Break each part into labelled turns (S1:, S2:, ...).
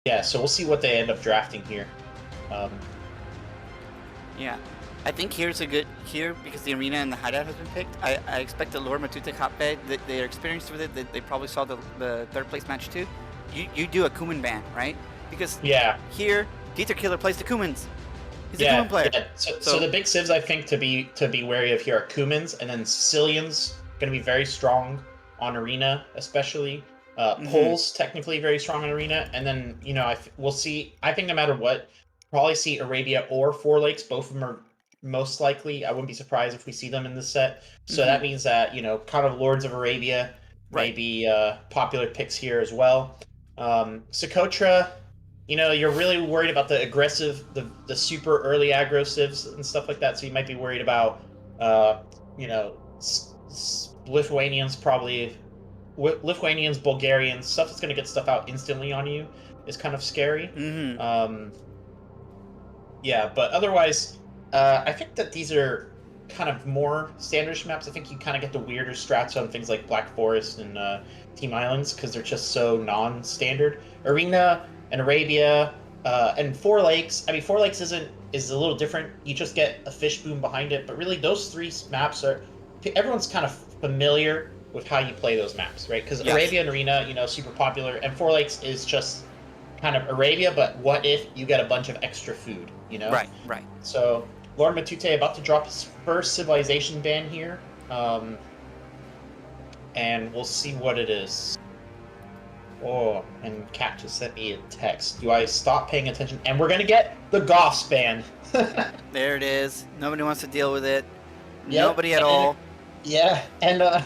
S1: Yeah, so we'll see what they end up drafting here. Um,
S2: Yeah. I think here's a good here because the arena and the hideout has been picked. I expect the Lord Matute Japve, they're experienced with it. They probably saw the third place match too. You do a Kuman ban, right? Because
S1: yeah,
S2: here Dieterkiller plays the Kumans. He's a Kuman
S1: yeah,
S2: player.
S1: yeah. So
S2: So
S1: the big civs I think to be wary of here are Kumans, and then Sicilians going to be very strong on arena, especially.
S2: mhm.
S1: Poles technically very strong on arena, and then we'll see. I think no matter what, probably see Arabia or Four Lakes. Both of them are most likely. I wouldn't be surprised if we see them in this set. So that
S2: Mhm.
S1: means that kind of Lords of Arabia may
S2: Right.
S1: be popular picks here as well. Socotra, you're really worried about the aggressive, the super early aggro civs and stuff like that. So you might be worried about, you know, Lithuanians probably, Lithuanians, Bulgarians, stuff that's going to get stuff out instantly on you is kind of scary.
S2: Mhm.
S1: Um, yeah, but otherwise, I think that these are kind of more standard maps. I think you kind of get the weirder strats on things like Black Forest and Team Islands because they're just so non-standard. Arena and Arabia and Four Lakes. I mean, Four Lakes is a little different. You just get a fish boom behind it, but really those three maps are everyone's kind of familiar with how you play those maps, right? Because
S2: Yes.
S1: Arabia and Arena, super popular, and Four Lakes is just kind of Arabia, but what if you get a bunch of extra food,
S2: Right. Right.
S1: So Lord Matute about to drop his first civilization ban here, and we'll see what it is. Oh, and Cat just sent me a text. Do I stop paying attention? And we're gonna get the Goths ban.
S2: There it is. Nobody wants to deal with it.
S1: Yep.
S2: Nobody at
S1: And,
S2: all.
S1: yeah, and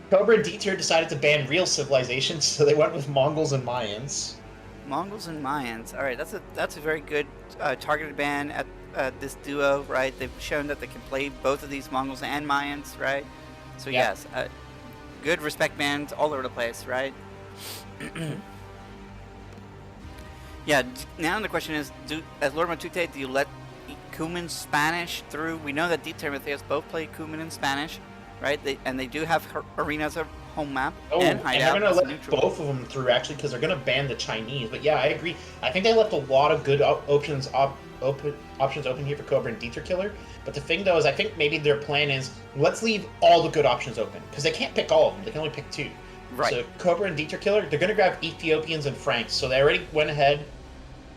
S1: Cobra and Dieter decided to ban real civilizations, so they went with Mongols and Mayans.
S2: Mongols and Mayans. All right, that's a very good targeted ban at this duo, right? They've shown that they can play both of these Mongols and Mayans, right? So
S1: Yep.
S2: yes, good respect bans all over the place, right? Yeah. Now the question is, as Lord Matute, do you let Kuman Spanish through? We know that Dieter and Mathieus both play Kuman in Spanish, right? They do have Arena as a home map
S1: Oh,
S2: and
S1: and they're
S2: Hideout
S1: gonna
S2: as a
S1: let
S2: neutral.
S1: both of them through actually because they're gonna ban the Chinese. But yeah, I agree. I think they left a lot of good options open here for Cobra and Dieterkiller. But the thing though is, I think maybe their plan is let's leave all the good options open because they can't pick all of them. They can only pick two.
S2: Right.
S1: So Cobra and Dieterkiller, they're gonna grab Ethiopians and Franks. So they already went ahead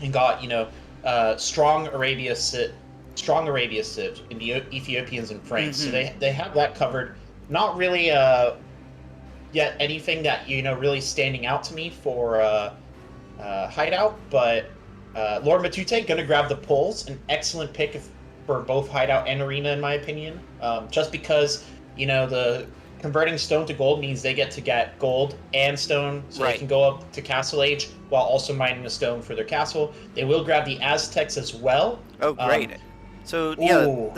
S1: and got strong Arabia civs in the Ethiopians and Franks. So
S2: Mm-hmm.
S1: they have that covered. Not really yet anything that really standing out to me for Hideout, but Lord Matute gonna grab the pulls, an excellent pick for both Hideout and Arena in my opinion. Just because the converting stone to gold means they get to get gold and stone, so
S2: Right.
S1: they can go up to Castle Age while also mining the stone for their castle. They will grab the Aztecs as well.
S2: Oh, great. So yeah,
S1: Ooh,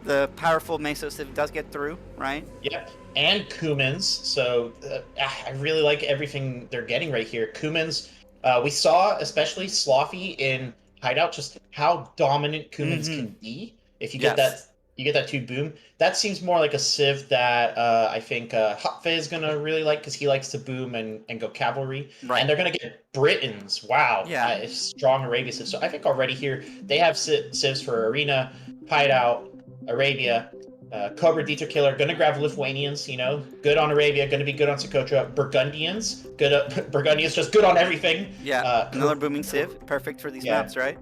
S2: the powerful Meso Civ does get through, right?
S1: yep. And Cumans. So I really like everything they're getting right here. Cumans, we saw, especially Sloppy in Hideout, just how dominant Cumans
S2: Mm-hmm.
S1: can be. If
S2: Yes.
S1: you get that two boom. That seems more like a Civ that I think Japve is gonna really like because he likes to boom and go cavalry. And
S2: Right.
S1: they're gonna get Britons. Wow,
S2: Yeah.
S1: strong Arabia Civ. So I think already here they have Civs for Arena, Hideout, Arabia. Cobra Dieterkiller, gonna grab Lithuanians, good on Arabia, gonna be good on Socotra. Burgundians, good. Burgundians, just good on everything.
S2: Yeah. Another booming Civ, perfect for these
S1: Yeah,
S2: maps, right?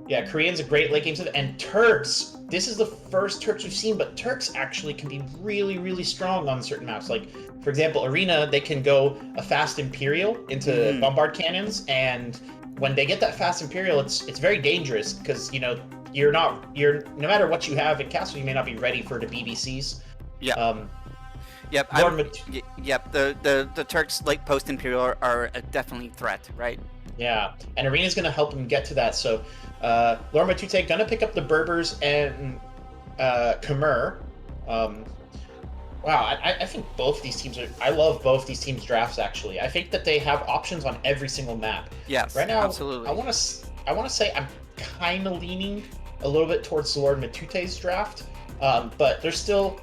S1: yeah. Koreans a great late game civ, and Turks. This is the first Turks we've seen, but Turks actually can be really, really strong on certain maps. Like, for example, Arena, they can go a fast Imperial into
S2: Mm-hmm.
S1: bombard cannons, and when they get that fast Imperial, it's very dangerous because you're no matter what you have in castle, you may not be ready for the BBCs.
S2: Yeah.
S1: Um,
S2: Yep. Yep. The Turks like post Imperial are a definitely threat, right?
S1: Yeah, and Arena's going to help him get to that. So, Lord Matute going to pick up the Berbers and Khmer. Um, wow, I think both these teams are. I love both these teams' drafts. Actually, I think that they have options on every single map.
S2: Yes.
S1: Right now,
S2: Absolutely.
S1: I want to say I'm kind of leaning a little bit towards Lord Matute's draft, but there's still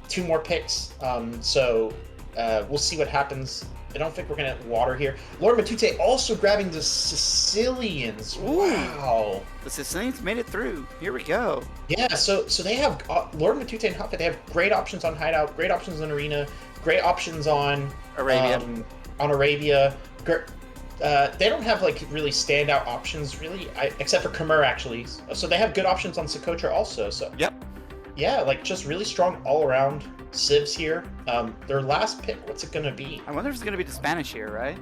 S1: two more picks. So we'll see what happens. I don't think we're gonna water here. Lord Matute also grabbing the Sicilians.
S2: Ooh.
S1: Wow.
S2: The Sicilians made it through. Here we go.
S1: Yeah, so they have Lord Matute and Japve. They have great options on Hideout, great options on Arena, great options on
S2: Arabia.
S1: They don't have like really standout options, really, except for Khmer actually. So they have good options on Socotra also. So
S2: Yep.
S1: yeah, like just really strong all around civs here. Their last pick, what's it gonna be?
S2: I wonder if it's gonna be the Spanish here, right?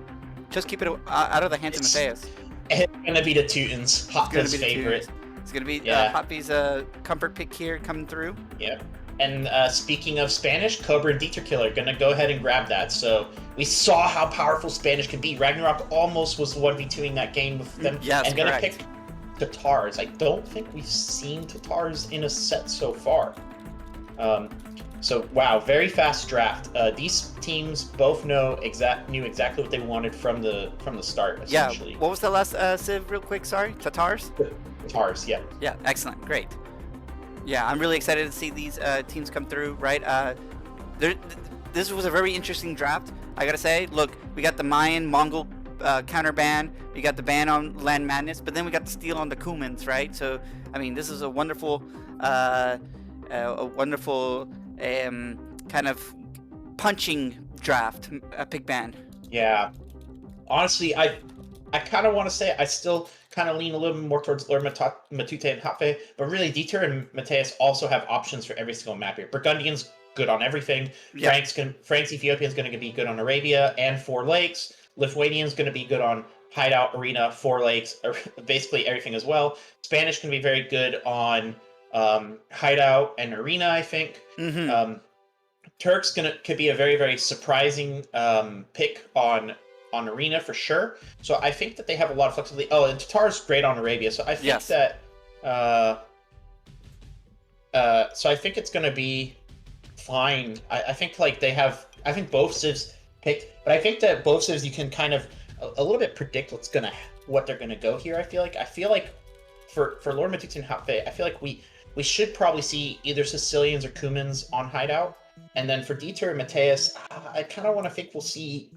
S2: Just keep it out of the hands of Mathieus.
S1: It's gonna be the Teutons, Hotve's favorite.
S2: It's gonna be
S1: Yeah.
S2: Hotve's comfort pick here coming through.
S1: Yep. And speaking of Spanish, Cobra and Dieterkiller gonna go ahead and grab that. So we saw how powerful Spanish can be. Ragnarok almost was 1v2ing that game with them.
S2: Yes,
S1: and gonna
S2: correct.
S1: pick Tatars. I don't think we've seen Tatars in a set so far. So wow, very fast draft. These teams both knew exactly what they wanted from the start. Essentially.
S2: Yeah. What was the last civ, real quick? Sorry, Tatars.
S1: Tatars, yeah.
S2: Yeah, excellent, great. Yeah, I'm really excited to see these teams come through. Right. This was a very interesting draft. I gotta say, look, we got the Mayan Mongol counter ban. We got the ban on Land Madness, but then we got the steal on the Cumans, right? So, I mean, this is a wonderful, kind of punching draft, pick ban.
S1: Yeah. Honestly, I kind of want to say I still kind of lean a little bit more towards Lord Matute and Japve, but really Dieter and Mathieus also have options for every single map here. Burgundian's good on everything.
S2: Yeah.
S1: Frank's Ethiopian's going to be good on Arabia and Four Lakes. Lithuanian's going to be good on Hideout, Arena, Four Lakes, basically everything as well. Spanish can be very good on Hideout and Arena, I think.
S2: Mm-hmm.
S1: Turks could be a very, very surprising pick on Arena for sure. So I think that they have a lot of flexibility. Oh, and Tatar's great on Arabia. So I think that so I think it's gonna be fine. I think like they have both civs picked, but I think that both civs you can kind of a little bit predict what they're gonna go here. I feel like for Lord Matute and Japve, I feel like we should probably see either Sicilians or Cumans on Hideout. And then for Dieter and Mathieus, I kind of want to think we'll see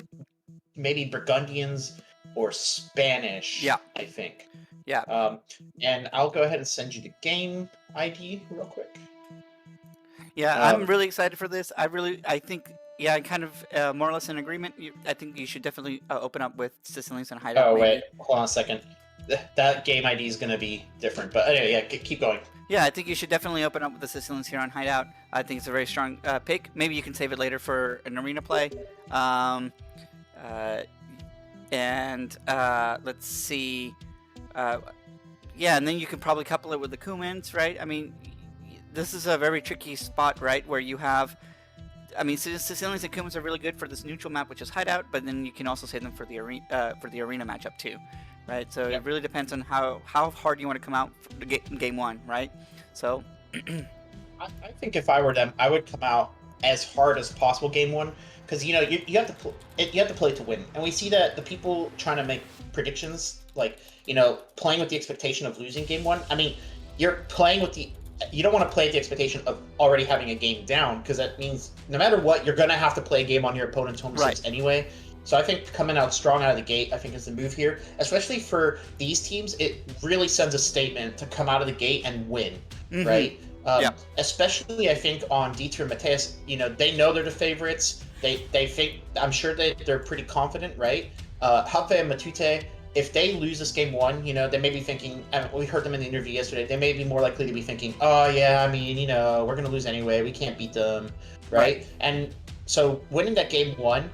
S1: maybe Burgundians or Spanish.
S2: Yeah.
S1: I think.
S2: Yeah.
S1: And I'll go ahead and send you the game ID real quick.
S2: Yeah, I'm really excited for this. I think, yeah, I kind of more or less in agreement. I think you should definitely open up with Sicilians and Hideout.
S1: Oh, wait. Hold on a second. That game ID is going to be different. But anyway, yeah, keep going.
S2: Yeah, I think you should definitely open up with the Sicilians here on Hideout. I think it's a very strong pick. Maybe you can save it later for an arena play. Let's see. Yeah, and then you can probably couple it with the Cumans, right? I mean, this is a very tricky spot, right? Where you have, I mean, Sicilians and Cumans are really good for this neutral map, which is Hideout, but then you can also save them for the arena matchup too, right? So it really depends on how hard you want to come out for game one, right? So
S1: I think if I were them, I would come out as hard as possible game one, because you have to play to win, and we see that the people trying to make predictions, like playing with the expectation of losing game one. I mean, you're playing with you don't want to play at the expectation of already having a game down, because that means no matter what, you're gonna have to play a game on your opponent's home six anyway. So I think coming out strong out of the gate, I think is the move here, especially for these teams. It really sends a statement to come out of the gate and win, right? Especially I think on Dieter and Mathieus, they know they're the favorites. They think, I'm sure they're pretty confident, right? Japve and Matute, if they lose this game one, they may be thinking, and we heard them in the interview yesterday, they may be more likely to be thinking, oh yeah, I mean, we're gonna lose anyway, we can't beat them, right? And so winning that game one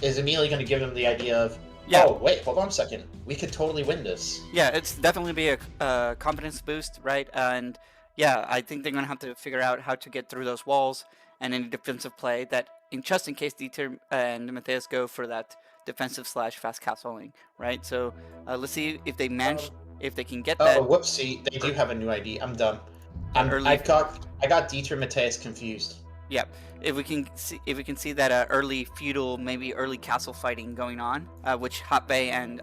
S1: is immediately going to give them the idea of, oh wait, hold on a second, we could totally win this.
S2: Yeah, it's definitely be a confidence boost, right? And yeah, I think they're going to have to figure out how to get through those walls and any defensive play that, just in case Dieter and Mathieus go for that defensive / fast castling, right? So let's see if they manage, if they can get that.
S1: Oh, whoopsie, they do have a new ID. I'm done. I got Dieter and Mathieus confused.
S2: Yeah, if we can see that early feudal, maybe early castle fighting going on, which Japve and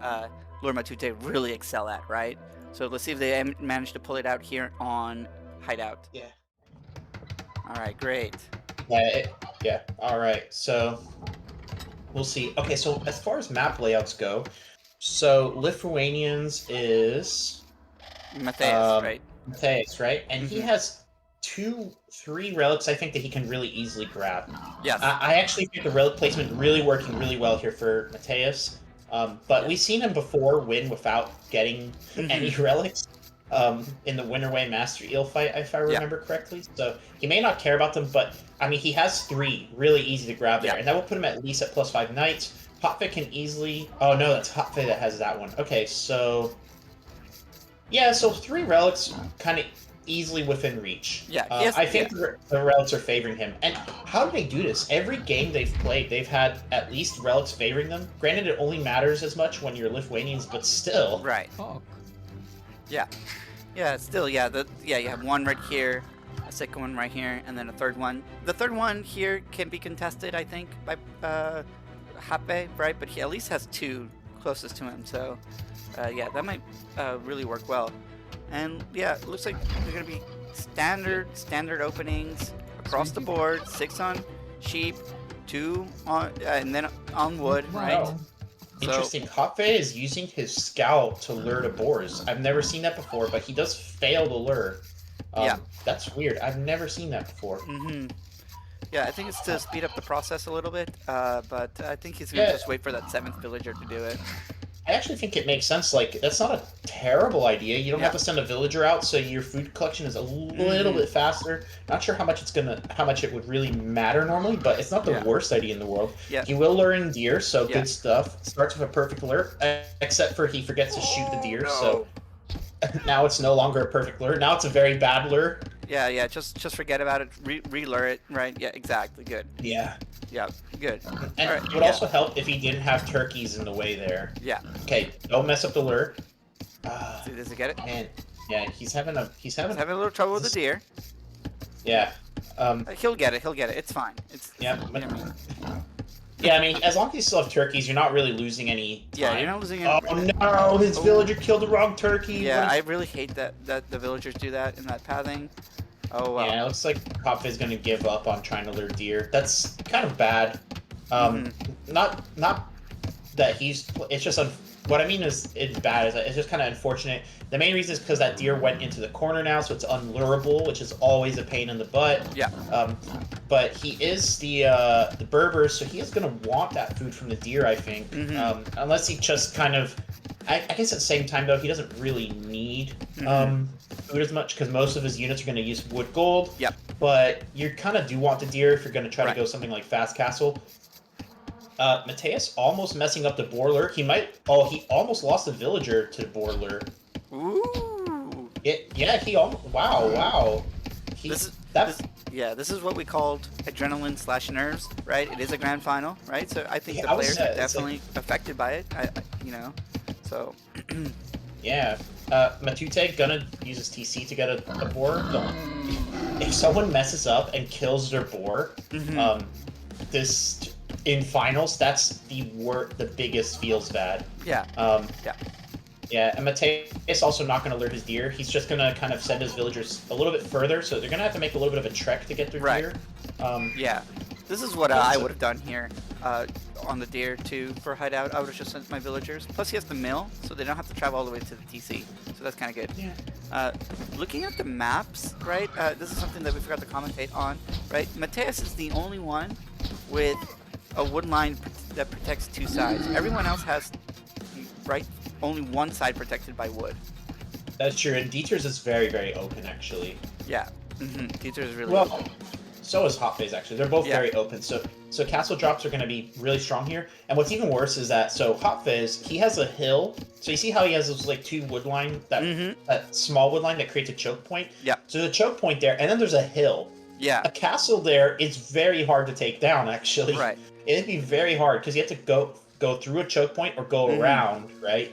S2: Lord Matute really excel at, right? So let's see if they manage to pull it out here on Hideout.
S1: Yeah.
S2: All right, great.
S1: Yeah. All right. So we'll see. Okay, so as far as map layouts go, so Lithuanians is
S2: Mathieus, right?
S1: Mathieus, right? And he
S2: Mhm.
S1: has 3 relics, I think, that he can really easily grab.
S2: Yes.
S1: I actually think the relic placement really working really well here for Mathieus. But
S2: Yeah.
S1: we've seen him before win without getting any
S2: Mhm.
S1: relics in the Winterway Master Eel fight, if I
S2: Yeah.
S1: remember correctly. So he may not care about them, but I mean, he has 3 really easy to grab there,
S2: Yeah.
S1: and that will put him at least at +5 knights. Hotfit can easily. Oh no, that's Hotfit that has that one. Okay, so yeah, so 3 relics kind of easily within reach.
S2: Yeah. He has.
S1: I
S2: Yeah.
S1: think the relics are favoring him. And how do they do this? Every game they've played, they've had at least relics favoring them. Granted, it only matters as much when you're Lithuanians, but still.
S2: Right. Yeah. Yeah. Still. Yeah. Yeah. You have one right here, a second one right here, and then a third one. The third one here can be contested, I think, by Japve, right? But he at least has 2 closest to him. So, yeah, that might really work well. And yeah, it looks like they're gonna be standard openings across the board. 6 on sheep, 2 on, and then on wood, right?
S1: Wow. Interesting. Hotfit is using his scout to lure to boars. I've never seen that before, but he does fail to lure.
S2: Yeah.
S1: That's weird. I've never seen that before.
S2: Mm-hmm. Yeah, I think it's to speed up the process a little bit, but I think he's gonna just wait for that 7th villager to do it.
S1: I actually think it makes sense. Like, that's not a terrible idea. You don't have to send a villager out, so your food collection is a little bit faster. Not sure how much it would really matter normally, but it's not the worst idea in the world.
S2: Yeah.
S1: He will lure in deer, so good stuff. Starts with a perfect lure, except for he forgets to shoot the deer, so now it's no longer a perfect lure. Now it's a very bad lure.
S2: Yeah. Just forget about it. Re-lure it, right? Yeah, exactly. Good.
S1: Yeah.
S2: Yeah, good.
S1: And
S2: right,
S1: it would also help if he didn't have turkeys in the way there.
S2: Yeah.
S1: Okay, don't mess up the lure.
S2: Does he get it?
S1: Man, yeah, he's having a
S2: little trouble with the deer.
S1: Yeah.
S2: He'll get it. He'll get it. It's fine. It's
S1: yeah.
S2: You know what I mean?
S1: Yeah, I mean, as long as you still have turkeys, you're not really losing any time.
S2: Yeah, you're not losing
S1: any. Oh no, his villager killed the wrong turkey.
S2: Yeah, I really hate that the villagers do that in that pathing. Oh wow.
S1: Yeah, it looks like Japve is gonna give up on trying to lure deer. That's kind of bad. Not that he's. It's just what I mean is it's bad. It's just kind of unfortunate. The main reason is because that deer went into the corner now, so it's unlurable, which is always a pain in the butt.
S2: Yeah.
S1: But he is the Berber, so he is gonna want that food from the deer, I think. Unless he just kind of. I guess at the same time though, he doesn't really need food as much because most of his units are going to use wood gold.
S2: Yep.
S1: But you kind of do want the deer if you're going to try to go something like fast castle. Mathieus almost messing up the boar lure. He might. Oh, he almost lost the villager to the boar lure.
S2: Ooh.
S1: Yeah. He almost. Wow.
S2: This is what we called adrenaline / nerves, right? It is a grand final, right? So I think the players are definitely affected by it. You know, so.
S1: Yeah. Matute gonna use his TC to get a boar. If someone messes up and kills their boar, this in finals, that's the biggest feels bad.
S2: Yeah.
S1: Yeah, and Mathieus also not going to lure his deer. He's just going to kind of send his villagers a little bit further, so they're going to have to make a little bit of a trek to get their deer.
S2: Yeah, this is what I would have done here on the deer too for Hideout. I would have just sent my villagers. Plus he has the mill, so they don't have to travel all the way to the TC. So that's kind of good.
S1: Yeah.
S2: Looking at the maps, right, this is something that we forgot to commentate on, right? Mathieus is the only one with a wood line that protects 2 sides. Everyone else has, right, only one side protected by wood.
S1: That's true, and Dieter's is very, very open, actually.
S2: Yeah, Dieter's is really open.
S1: So is Hotface, actually. They're both very open, so castle drops are going to be really strong here. And what's even worse is that, so Hotface, he has a hill. So you see how he has those, like, 2 wood line, that small wood line that creates a choke point?
S2: Yeah.
S1: So there's a choke point there, and then there's a hill.
S2: Yeah.
S1: A castle there is very hard to take down, actually.
S2: Right.
S1: It'd be very hard, because you have to go through a choke point or go around, right?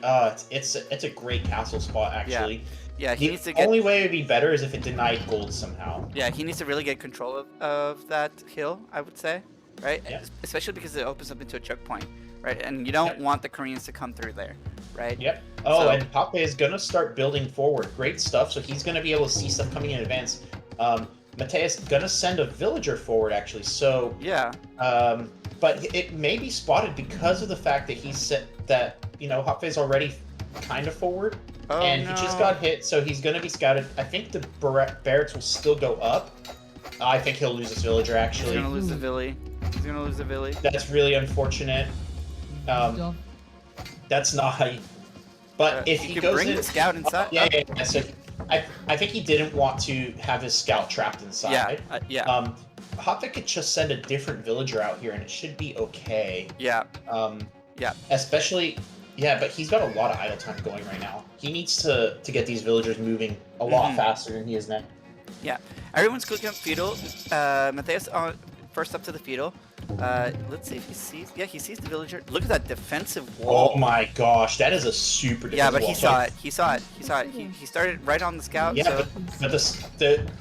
S1: It's a great castle spot, actually.
S2: Yeah, he needs to
S1: The only way it would be better is if it denied gold somehow.
S2: Yeah, he needs to really get control of that hill, I would say, right?
S1: Yeah.
S2: Especially because it opens up into a choke point, right? And you don't want the Koreans to come through there, right?
S1: Yep. Oh, and Pape is going to start building forward. Great stuff, so he's going to be able to see stuff coming in advance. Mathieus gonna send a villager forward actually. So
S2: Yeah.
S1: but it may be spotted because of the fact that he said that Japve's already kind of forward, and he just got hit, so he's gonna be scouted. I think the barracks will still go up. I think he'll lose his villager actually.
S2: He's gonna lose the Villy. He's gonna lose the Villy.
S1: That's really unfortunate. That's not how you... But if he goes
S2: bring
S1: in...
S2: the scout inside.
S1: Yeah. So I think he didn't want to have his scout trapped inside.
S2: Yeah.
S1: Japve could just send a different villager out here, and it should be okay.
S2: Yeah.
S1: Yeah. Especially... Yeah, but he's got a lot of idle time going right now. He needs to get these villagers moving a lot faster than he is now.
S2: Yeah. Everyone's clicking up feudal. Mathieus first up to the feudal. Let's see if he sees. Yeah, he sees the villager. Look at that defensive wall.
S1: Oh my gosh, that is a super defensive
S2: wall. Yeah, but
S1: wall.
S2: He saw it. He started right on the scout.
S1: Yeah,
S2: so...
S1: but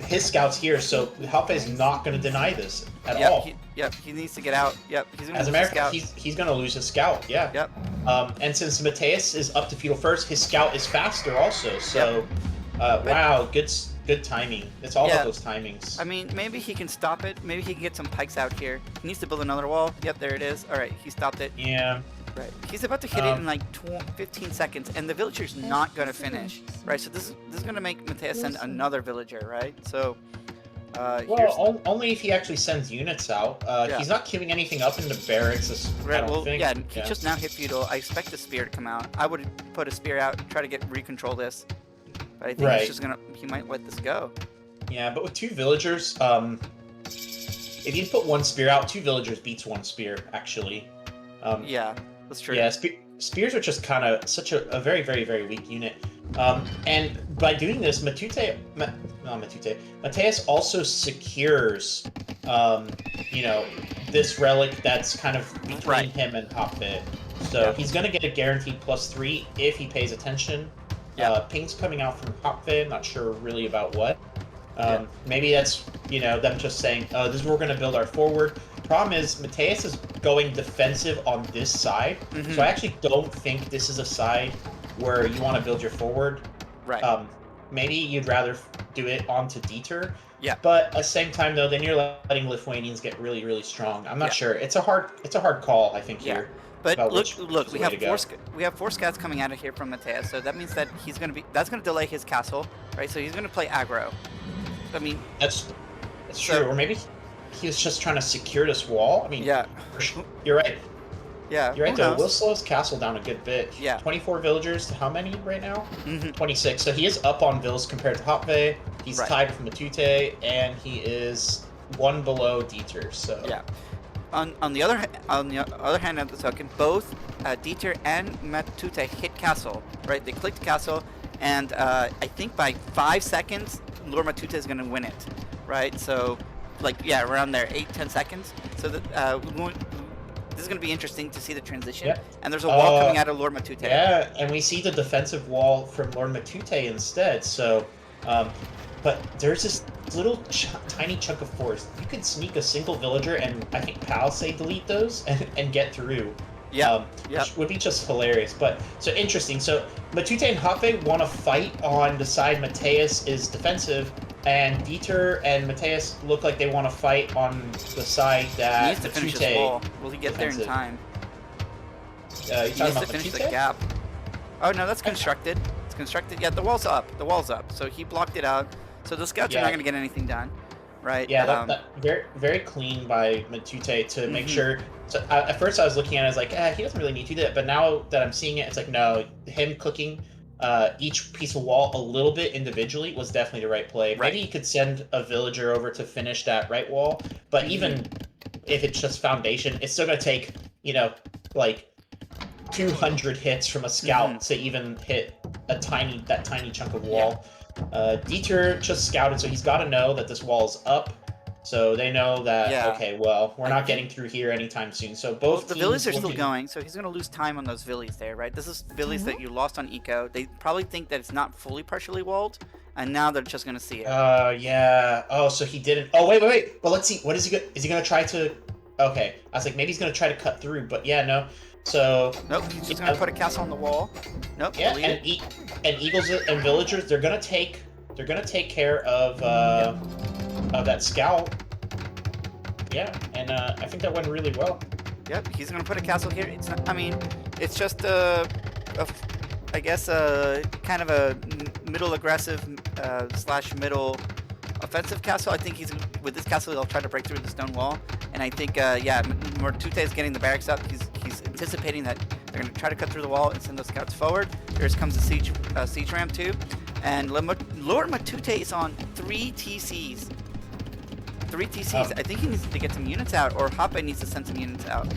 S1: his scout's here, so Japve's not going to deny this at all.
S2: He needs to get out. Yep, he's going to
S1: lose his scout. He's going to lose his scout, yeah.
S2: Yep.
S1: And since Mathieus is up to feudal first, his scout is faster also, so... wow, good timing. It's all about those timings.
S2: I mean, maybe he can stop it. Maybe he can get some pikes out here. He needs to build another wall. Yep, there it is. All right, he stopped it.
S1: Yeah.
S2: Right. He's about to hit it in like 15 seconds, and the villager's not going to finish. Right, so this is going to make Mathieus send another villager, right? So,
S1: well, only if he actually sends units out. He's not queuing anything up into barracks, I don't think.
S2: Yeah, he just now hit feudal. I expect the spear to come out. I would put a spear out, try to recontrol this. But I think he's just he might let this go. Yeah,
S1: but with two villagers, if you put one spear out, two villagers beats one spear, actually.
S2: Yeah, that's true.
S1: Yeah, spears are just kind of such a very, very, very weak unit. And by doing this, Mathieus also secures, this relic that's kind of between him and Japve. So he's going to get a guaranteed +3 if he pays attention. Ping's coming out from Japve, not sure really about what. Maybe that's, them just saying, this is where we're going to build our forward. Problem is, Mathieus is going defensive on this side, so I actually don't think this is a side where you want to build your forward.
S2: Right.
S1: Maybe you'd rather do it onto Dieter.
S2: Yeah.
S1: But at the same time, though, then you're letting Lithuanians get really, really strong. I'm not sure. It's a hard call, I think, here.
S2: But look, we have four scouts coming out of here from Mathieus, so that means that that's gonna delay his castle, right? So he's gonna play aggro. I mean,
S1: that's true. Or maybe he was just trying to secure this wall. I mean, you're right.
S2: Yeah,
S1: you're right. Though we'll slow his castle down a good bit.
S2: Yeah,
S1: 24 villagers to how many right now? 26. So he is up on vills compared to Japve. He's tied with Matute, and he is one below Dieter. So
S2: yeah. On the other hand of the token, both Dieter and Matute hit castle, right? They clicked castle, and I think by 5 seconds, Lord Matute is going to win it, right? So, around there, 8-10 seconds. So this is going to be interesting to see the transition. Yeah. And there's a wall coming out of Lord Matute.
S1: Yeah, and we see the defensive wall from Lord Matute instead. So, but there's this little tiny chunk of forest. You could sneak a single villager and I think Palisade delete those and get through.
S2: Yeah.
S1: Which would be just hilarious. But so interesting. So Matute and Japve want to fight on the side Mathieus is defensive, and Dieter and Mathieus look like they want to fight on the side that
S2: he needs to finish this wall. Will he get there in time?
S1: You
S2: he needs to finish the gap. Oh no, that's constructed. It's constructed. Yeah, the wall's up. The wall's up. So he blocked it out. So the scouts are not going to get anything done, right?
S1: Yeah, that very, very clean by Matute to make sure. So at first I was looking at it as like, he doesn't really need to do that. But now that I'm seeing it, it's like, no, him clicking each piece of wall a little bit individually was definitely the right play. Maybe you could send a villager over to finish that right wall. But even if it's just foundation, it's still going to take, like 200 hits from a scout to even hit that tiny chunk of wall. Dieter just scouted, so he's got to know that this wall is up. So they know that, okay, well, we're not getting through here anytime soon. So both
S2: the villies are still going, so he's going to lose time on those villies there, right? This is villies that you lost on eco. They probably think that it's not fully partially walled, and now they're just going to see it.
S1: Yeah. Oh, so he didn't. Oh, wait. But let's see. What is he is he going to try to... Okay. I was like, maybe he's going to try to cut through, but yeah, no. So...
S2: Nope, he's just going to put a castle on the wall. Nope,
S1: yeah, and eagles and villagers, they're going to take care of... that scout. Yeah, and I think that went really well.
S2: Yep, he's gonna put a castle here. It's not, I mean, it's just I guess kind of a middle aggressive slash middle offensive castle. I think he's with this castle he'll try to break through the stone wall, and I think yeah, Matute is getting the barracks up. He's anticipating that they're gonna try to cut through the wall and send those scouts forward. Here comes the siege ram too, and Lord Matute is on 3 TCs. 3 TCs. I think he needs to get some units out, or Japve needs to send some units out.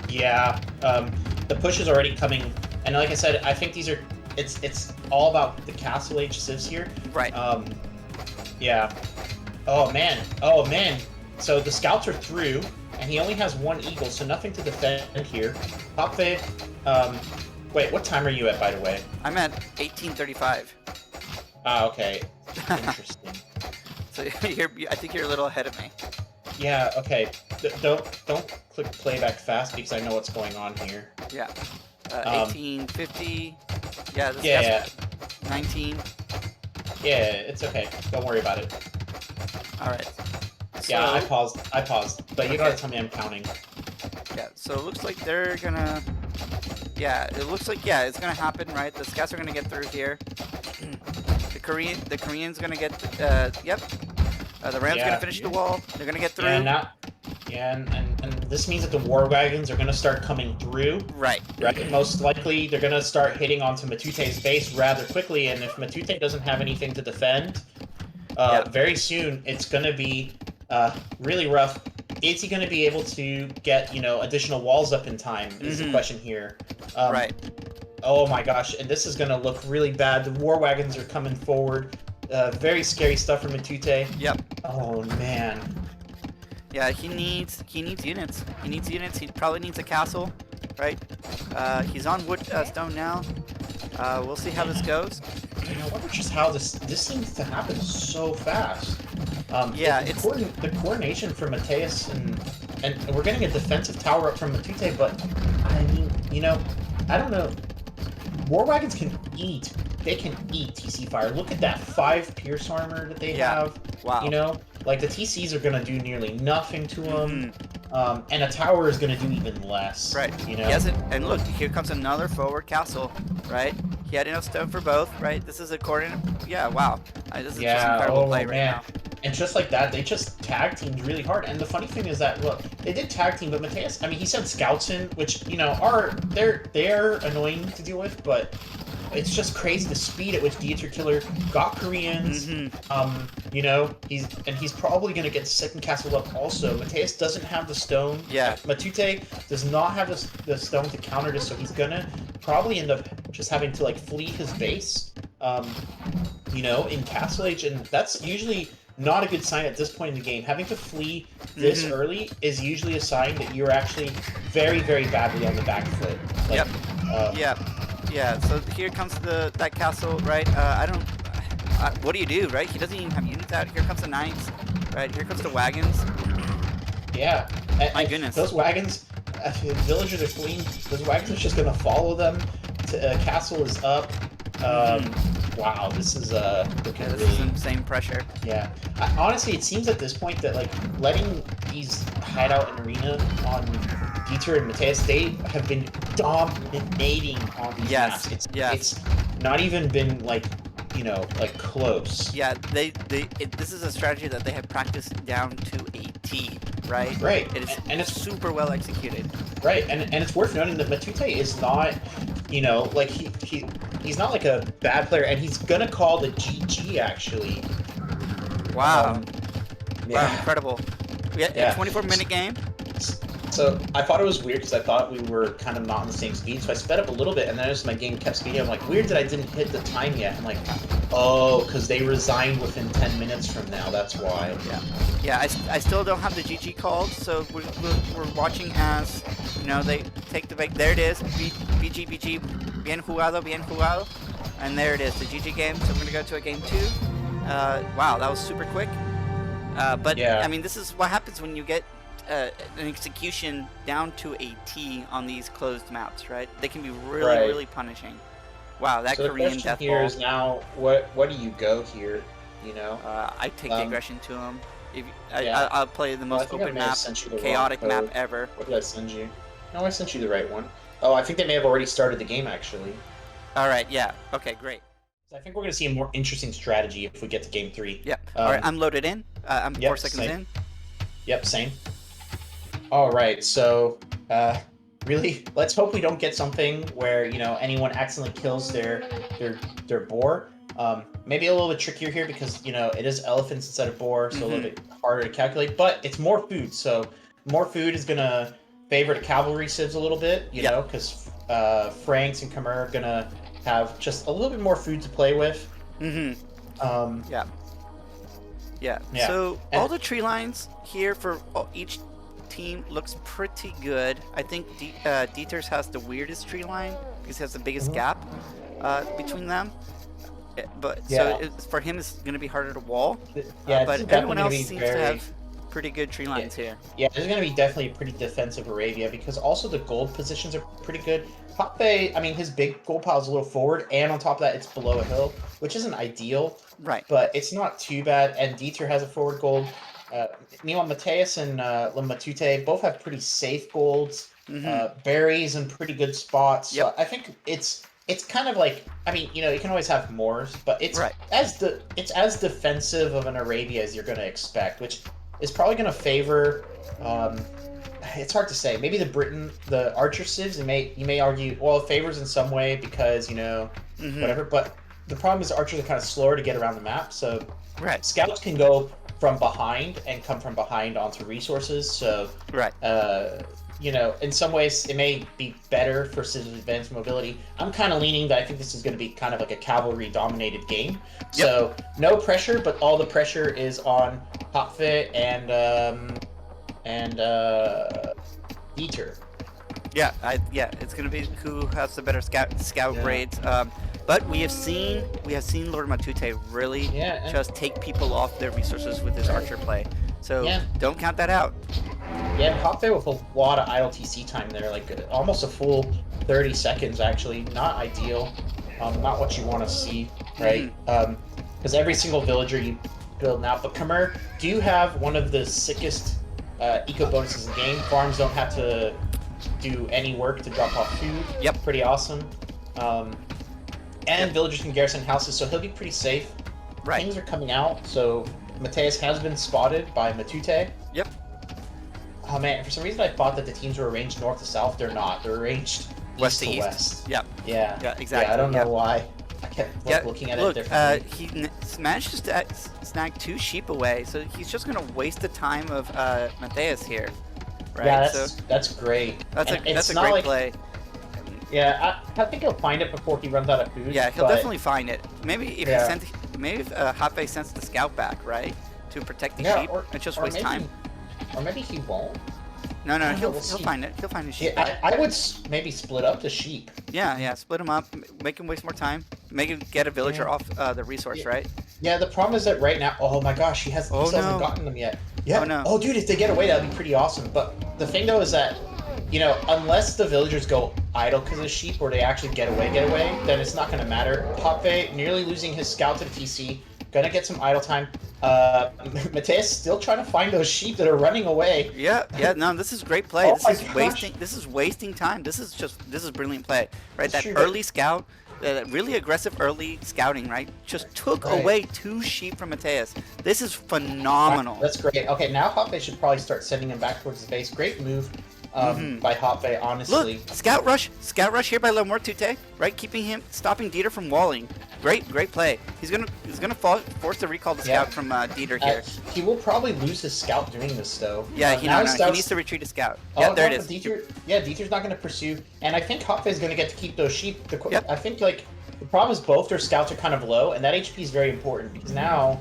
S1: Yeah, the push is already coming, and like I said, I think these are. It's all about the castle age civs here.
S2: Right.
S1: Yeah. Oh man. Oh man. So the scouts are through, and he only has 1 eagle, so nothing to defend here. Japve. Wait, what time are you at, by the way?
S2: I'm at 1835.
S1: Ah, okay. Interesting.
S2: So I think you're a little ahead of me.
S1: Yeah. Okay. Don't click playback fast because I know what's going on here.
S2: Yeah. 1850. Yeah. This
S1: Yeah.
S2: 19.
S1: Yeah. It's okay. Don't worry about it.
S2: All right.
S1: Yeah,
S2: So,
S1: I paused. But you
S2: Okay.
S1: gotta tell me I'm counting.
S2: Yeah. So it looks like they're gonna. Yeah. It looks like it's gonna happen, right? The scouts are gonna get through here. The Korean's gonna get. Yep. The Ram's gonna finish the wall. They're gonna get through.
S1: And this means that the war wagons are gonna start coming through.
S2: Right.
S1: Right. Most likely, they're gonna start hitting onto Matute's base rather quickly, and if Matute doesn't have anything to defend, very soon it's gonna be really rough. Is he gonna be able to get additional walls up in time? Is the question here.
S2: Right.
S1: Oh my gosh, and this is gonna look really bad. The war wagons are coming forward. Very scary stuff for Matute.
S2: Yep.
S1: Oh man.
S2: Yeah, he needs units. He needs units. He probably needs a castle, right? He's on wood stone now. We'll see how this goes.
S1: I wonder just how this seems to happen so fast.
S2: Yeah,
S1: the coordination for Mathieus and we're getting a defensive tower up from Matute, but I mean, I don't know. War wagons can eat. They can eat TC fire. Look at that 5 pierce armor that they have.
S2: Wow.
S1: Like the TCs are gonna do nearly nothing to them, and a tower is gonna do even less.
S2: Right. He hasn't. And look, here comes another forward castle. Right. He had enough stone for both. Right. This is a coordinate. Yeah. Wow. This is just incredible play right now.
S1: And just like that, they just tag teamed really hard. And the funny thing is that look, they did tag team, but Mathieus, I mean, he sent scouts in, which they're annoying to deal with, but it's just crazy the speed at which Dieterkiller got Koreans. He's probably gonna get the second castle up also. Mathieus doesn't have the stone.
S2: Yeah.
S1: Matute does not have the stone to counter this, so he's gonna probably end up just having to flee his base. In Castle Age, and that's usually not a good sign at this point in the game. Having to flee this early is usually a sign that you're actually very, very badly on the back foot.
S2: Yeah. So here comes that castle, right? What do you do, right? He doesn't even have units out. Here comes the knights, right? Here comes the wagons.
S1: Yeah.
S2: My goodness.
S1: Those wagons, villagers are fleeing. Those wagons are just gonna follow them. Castle is up. Wow, this is looking
S2: This
S1: really...
S2: is insane pressure.
S1: Yeah. Honestly, it seems at this point that letting these Hideout and Arena on Dieter and Mathieus, they have been dominating on these maps. It's not even been close.
S2: Yeah, this is a strategy that they have practiced down to a T, right?
S1: Right.
S2: And it's super well executed.
S1: Right, and it's worth noting that Matute is not, he's not like a bad player, and he's gonna call the GG actually.
S2: Wow. Wow, incredible. Yeah, 24-minute game.
S1: So I thought it was weird because I thought we were kind of not on the same speed, so I sped up a little bit, and then as my game kept speeding, I'm like, weird that I didn't hit the time yet. I'm like, oh, because they resigned within 10 minutes from now, that's why.
S2: Yeah, I still don't have the GG called, so we're watching as, they take the break. There it is, BG, bien jugado, and there it is, the GG game. So we're going to go to a game 2. Wow, that was super quick. But, yeah. I mean, this is what happens when you get an execution down to a T on these closed maps, right? They can be really punishing. Wow, that
S1: so
S2: Korean
S1: the question
S2: death
S1: here
S2: ball.
S1: is now, what do you go here? You know.
S2: I take the aggression to him. If
S1: Yeah.
S2: I'll play the most open map, chaotic map ever.
S1: What did I send you? No, I sent you the right one. Oh, I think they may have already started the game actually.
S2: All right. Yeah. Okay. Great.
S1: So I think we're going to see a more interesting strategy if we get to game 3.
S2: Yeah. All right. I'm loaded in. I'm 4 seconds in.
S1: Yep. Same. All right. So, really, let's hope we don't get something where anyone accidentally kills their boar. Maybe a little bit trickier here because it is elephants instead of boar, so a little bit harder to calculate. But it's more food, so more food is gonna favor the cavalry civs a little bit, you know, because Franks and Khmer are gonna have just a little bit more food to play with.
S2: Yeah. So all the tree lines here for each team looks pretty good. I think Dieter's has the weirdest tree line because it has the biggest gap between them. But so for him, it's going to be harder to wall. But everyone else seems to have pretty good tree lines here.
S1: Yeah, there's going to be definitely a pretty defensive Arabia because also the gold positions are pretty good. Japve, I mean, his big gold pile is a little forward, and on top of that, it's below a hill, which isn't ideal.
S2: Right.
S1: But it's not too bad, and Dieter has a forward gold. Meanwhile, Mathieus and Matute both have pretty safe golds. Berries in pretty good spots. So I think it's kind of like, I mean, you can always have mores, but it's as defensive of an Arabia as you're going to expect, which is probably going to favor. It's hard to say. Maybe the archer civs. You may argue, well, it favors in some way because whatever. But the problem is the archers are kind of slower to get around the map. So scouts can go from behind and come from behind onto resources. So in some ways it may be better for civs advanced mobility. I'm kind of leaning that I think this is going to be kind of like a cavalry dominated game. So no pressure, but all the pressure is on Japve and Dieter.
S2: It's going to be who has the better scout grades. But we have seen Lord Matute really just take people off their resources with his archer play. So don't count that out.
S1: Yeah, Japve with a lot of idle TC time there, like almost a full 30 seconds actually. Not ideal. Not what you want to see, right? Because every single villager you build now. But Khmer do have one of the sickest eco bonuses in the game. Farms don't have to do any work to drop off food. Pretty awesome. And villagers can garrison houses, so he'll be pretty safe. Things are coming out, so Mathieus has been spotted by Matute. Oh man, for some reason I thought that the teams were arranged north to south. They're not. They're arranged
S2: west
S1: east
S2: to
S1: west.
S2: Yeah, exactly.
S1: Yeah, I don't know why. I kept looking at it differently.
S2: He managed to snag 2 sheep away, so he's just going to waste the time of Mathieus here. Right?
S1: Yeah, that's great.
S2: That's a great play.
S1: Yeah, I think he'll find it before he runs out of food.
S2: Yeah, he'll definitely find it. Maybe if Japve sends the scout back, right, to protect the sheep, and just waste time.
S1: Or maybe he won't.
S2: No, he'll find it. He'll find his sheep.
S1: Yeah, I would maybe split up the sheep.
S2: Yeah, split them up, make him waste more time, make him get a villager off the resource, right?
S1: Yeah, the problem is that right now, oh my gosh, he hasn't gotten them yet. Yeah.
S2: Oh no.
S1: Oh dude, if they get away, that'd be pretty awesome. But the thing though is that, unless the villagers go idle because of sheep or they actually get away, then it's not going to matter. Japve nearly losing his scout to the TC, gonna get some idle time. Mathieus still trying to find those sheep that are running away.
S2: No, this is great play. This is wasting time. This is brilliant play, right? That early scout, really aggressive early scouting, right? Just took away 2 sheep from Mathieus. This is phenomenal.
S1: That's great. Okay, now Japve should probably start sending him back towards his base. Great move by Japve, honestly.
S2: Look, scout rush here by Matute, right? Stopping Dieter from walling. Great play. He's gonna force the recall the scout from Dieter here.
S1: He will probably lose his scout doing this though.
S2: Yeah, he needs to retreat his scout. There it is.
S1: Dieter's not gonna pursue, and I think Japve is gonna get to keep those sheep. I think the problem is both their scouts are kind of low, and that HP is very important because now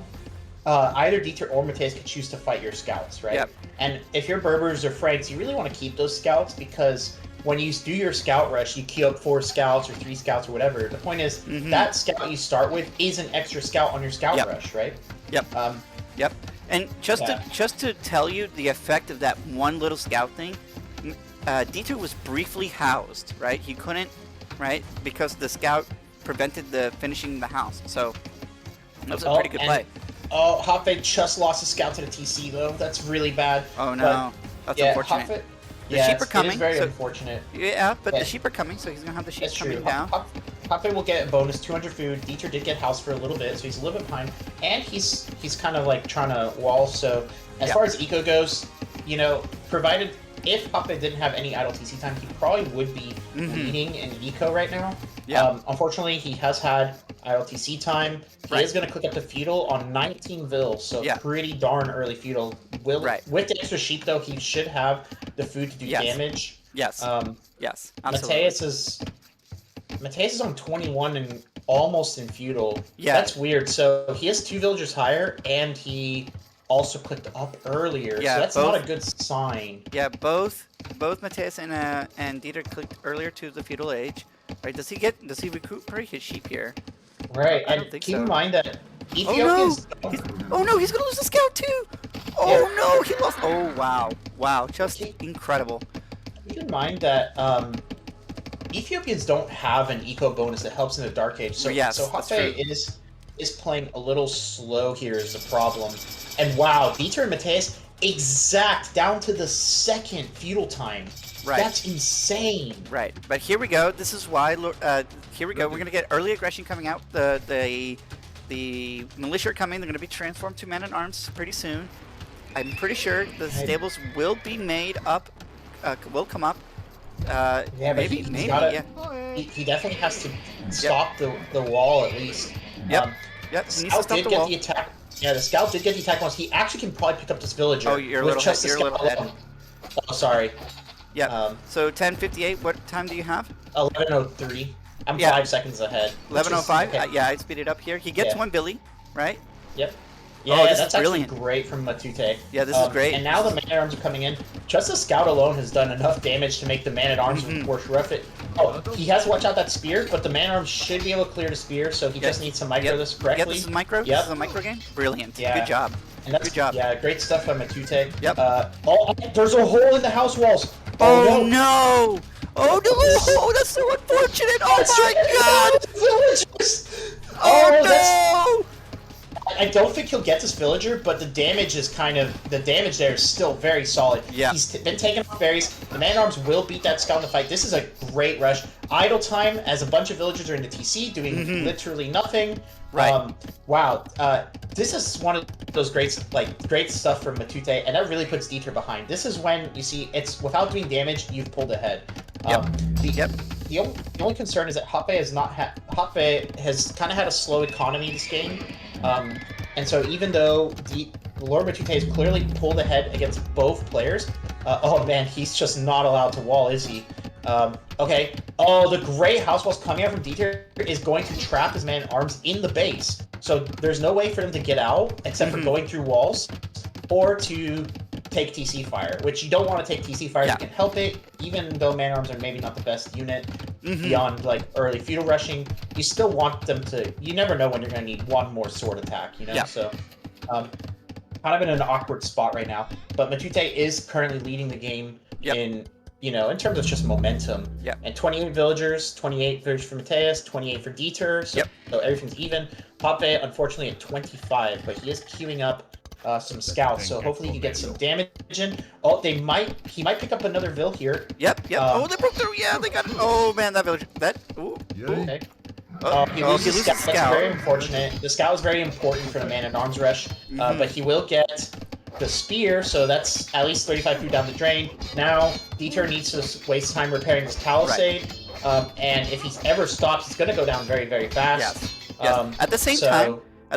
S1: either Dieter or Mathieus can choose to fight your scouts, right? And if you're Berbers or Franks, you really want to keep those scouts because when you do your scout rush, you queue up 4 scouts or 3 scouts or whatever. The point is that scout you start with is an extra scout on your scout rush, right?
S2: And just to tell you the effect of that one little scout thing, Dieter was briefly housed, right? He couldn't, right, because the scout prevented the finishing the house. So that was a pretty good play.
S1: Oh, Japve just lost a scout to the TC though. That's really bad.
S2: Oh no, that's
S1: Yeah,
S2: unfortunate.
S1: Japve,
S2: The
S1: yeah,
S2: sheep are coming.
S1: it is very
S2: so,
S1: unfortunate.
S2: yeah, but
S1: Yeah,
S2: the sheep are coming, so he's gonna have the sheep
S1: that's true.
S2: coming down.
S1: Japve will get a bonus 200 food. Dieter did get house for a little bit, so he's a little bit behind. And he's kind of like trying to wall. So as far as eco goes, you know, provided if Japve didn't have any idle TC time, he probably would be leading in eco right now.
S2: Yeah.
S1: Unfortunately, he has had idle TC time. He is going to click up to feudal on 19 Vil, so pretty darn early feudal. With the extra sheep, though, he should have the food to do damage.
S2: Yes. Yes. Absolutely.
S1: Mathieus is on 21 and almost in feudal.
S2: Yeah.
S1: That's weird. So he has 2 villagers higher, and he also clicked up earlier.
S2: Yeah,
S1: so that's not a good sign.
S2: Yeah, both Mathieus and Dieter clicked earlier to the feudal age. Right? Does he recuperate his sheep here?
S1: Right,
S2: I don't
S1: and
S2: think
S1: keep
S2: so.
S1: in mind that Ethiopians...
S2: Oh no, he's gonna lose the scout too! Oh no, he lost... Oh wow. Wow, just incredible.
S1: Keep in mind that Ethiopians don't have an eco bonus that helps in the Dark Age, so Japve is playing a little slow here is the problem. And wow, Dieter and Mathieus exact down to the second feudal time. Right. That's insane.
S2: Right, but here we go. This is why. Here we go. We're gonna get early aggression coming out. The militia are coming. They're gonna be transformed to men at arms pretty soon. I'm pretty sure the stables will be made up. Will come up.
S1: Yeah, maybe. He definitely has to stop the wall at least.
S2: Yep. Yep. He needs to stop the wall.
S1: Yeah, the scout did get the attack bonus. He actually can probably pick up this villager.
S2: Oh, you're a little ahead.
S1: Oh, sorry.
S2: Yeah. So 10:58. What time do you have?
S1: 11:03. I'm 5 seconds ahead.
S2: 11:05. Yeah, I speed it up here. He gets one Billy, right?
S1: Yep. Yeah, that's actually great from Matute.
S2: Yeah, this is great.
S1: And now the man-at-arms are coming in. Just the scout alone has done enough damage to make the man-at-arms rough it. Oh, he has to watch out that spear, but the man-at-arms should be able to clear the spear, so he just needs to micro this correctly.
S2: Yeah, this is micro? This is a micro game? Brilliant. Yeah. Good job.
S1: And that's,
S2: good job.
S1: Yeah, great stuff by Matute.
S2: Yep.
S1: Oh, there's a hole in the house walls.
S2: Oh, no! Oh, no! Oh, that's so unfortunate! Oh, my God! Oh, no!
S1: I don't think he'll get this villager, but the damage is the damage there is still very solid.
S2: Yeah.
S1: He's been taking off berries. The man-at-arms will beat that scout in the fight. This is a great rush. Idle time as a bunch of villagers are in the TC doing literally nothing.
S2: Right.
S1: Wow. This is one of those great stuff from Matute, and that really puts Dieter behind. This is when you see it's without doing damage, you've pulled ahead. The only concern is that Japve has kind of had a slow economy this game. And so even though Lord Matute has clearly pulled ahead against both players, oh man, he's just not allowed to wall, is he? Okay. Oh, the great house walls coming out from Dieter is going to trap his man-at-arms in the base. So there's no way for them to get out except for going through walls or to take TC fire, which you don't want to take TC fire if you can help it, even though man-at-arms are maybe not the best unit beyond like early feudal rushing. You still want them to, you never know when you're going to need one more sword attack, you know? So kind of in an awkward spot right now, but Matute is currently leading the game in terms of just momentum. And 28 villagers, 28 villagers for Mathieus, 28 for Dieter, so everything's even. Japve, unfortunately, at 25, but he is queuing up some scouts, so hopefully he gets some damage in. Oh, he might pick up another Vil here.
S2: Yep. Oh, they broke through. Yeah, they got it. Oh man, that villager.
S1: Okay. He loses the scout. That's very unfortunate. The scout is very important for the man-at-arms rush, but he will get the spear, so that's at least 35 food down the drain. Now, Dieter needs to waste time repairing this palisade, and if he ever stops, it's going to go down very, very fast.
S2: At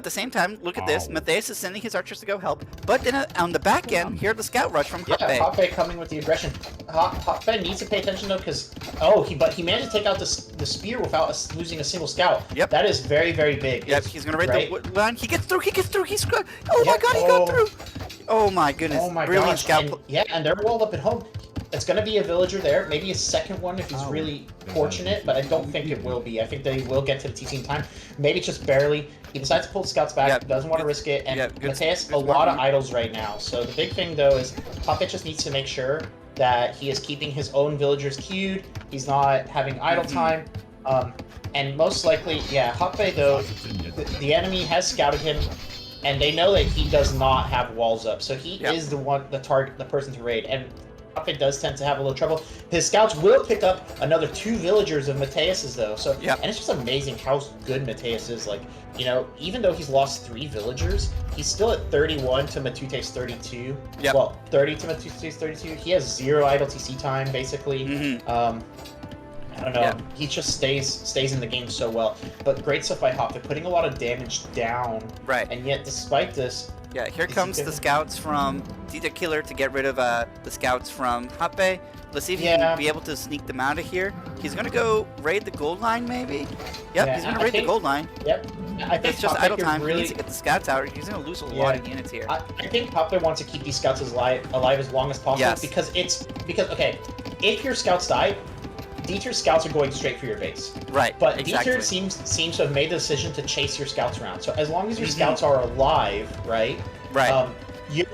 S2: the same time, look at this. Mathieus is sending his archers to go help, but then on the back end, here the scout rush from Japve.
S1: Yeah, Japve coming with the aggression. Japve needs to pay attention though, because he managed to take out the spear without losing a single scout.
S2: Yep.
S1: That is very, very big.
S2: Yep, he's gonna raid the line. He gets through. He's good. Oh my God, he got through. Oh my goodness.
S1: Oh my
S2: brilliant
S1: gosh.
S2: scout.
S1: And they're walled up at home. It's going to be a villager there, maybe a second one if he's really fortunate, but I don't think it will be. I think they will get to the TC in time. Maybe just barely. He decides to pull the scouts back, doesn't want to risk it, and Mathieus a lot of idols right now. So the big thing, though, is Japve just needs to make sure that he is keeping his own villagers queued, he's not having idle time, and most likely, Japve, though, the enemy has scouted him and they know that he does not have walls up, so he
S2: Yep.
S1: is the person to raid. And Japve does tend to have a little trouble. His scouts will pick up another 2 villagers of Mathieus's though. So
S2: Yep.
S1: and it's just amazing how good Mathieus is. Like, you know, even though he's lost 3 villagers, he's still at 31 to Matute's 32.
S2: Yep.
S1: Well, 30 to Matute's 32. He has 0 idle TC time basically. I don't know.
S2: Yeah.
S1: He just stays in the game so well. But great stuff by Hop. They're putting a lot of damage down.
S2: Right.
S1: And yet, despite this,
S2: Yeah, here comes the scouts from Dieterkiller to get rid of the scouts from Japve. Let's see if he can be able to sneak them out of here. He's gonna go raid the gold line, maybe? Yep, he's gonna raid the gold line.
S1: Yep. I think
S2: it's just idle time.
S1: Really...
S2: He needs to get the scouts out. He's gonna lose a lot of units here.
S1: I think Japve wants to keep these scouts alive as long as possible because okay, if your scouts die, Dieter's scouts are going straight for your base.
S2: Right.
S1: But
S2: exactly.
S1: Dieter seems to have made the decision to chase your scouts around. So as long as your scouts are alive, right?
S2: Right.
S1: You're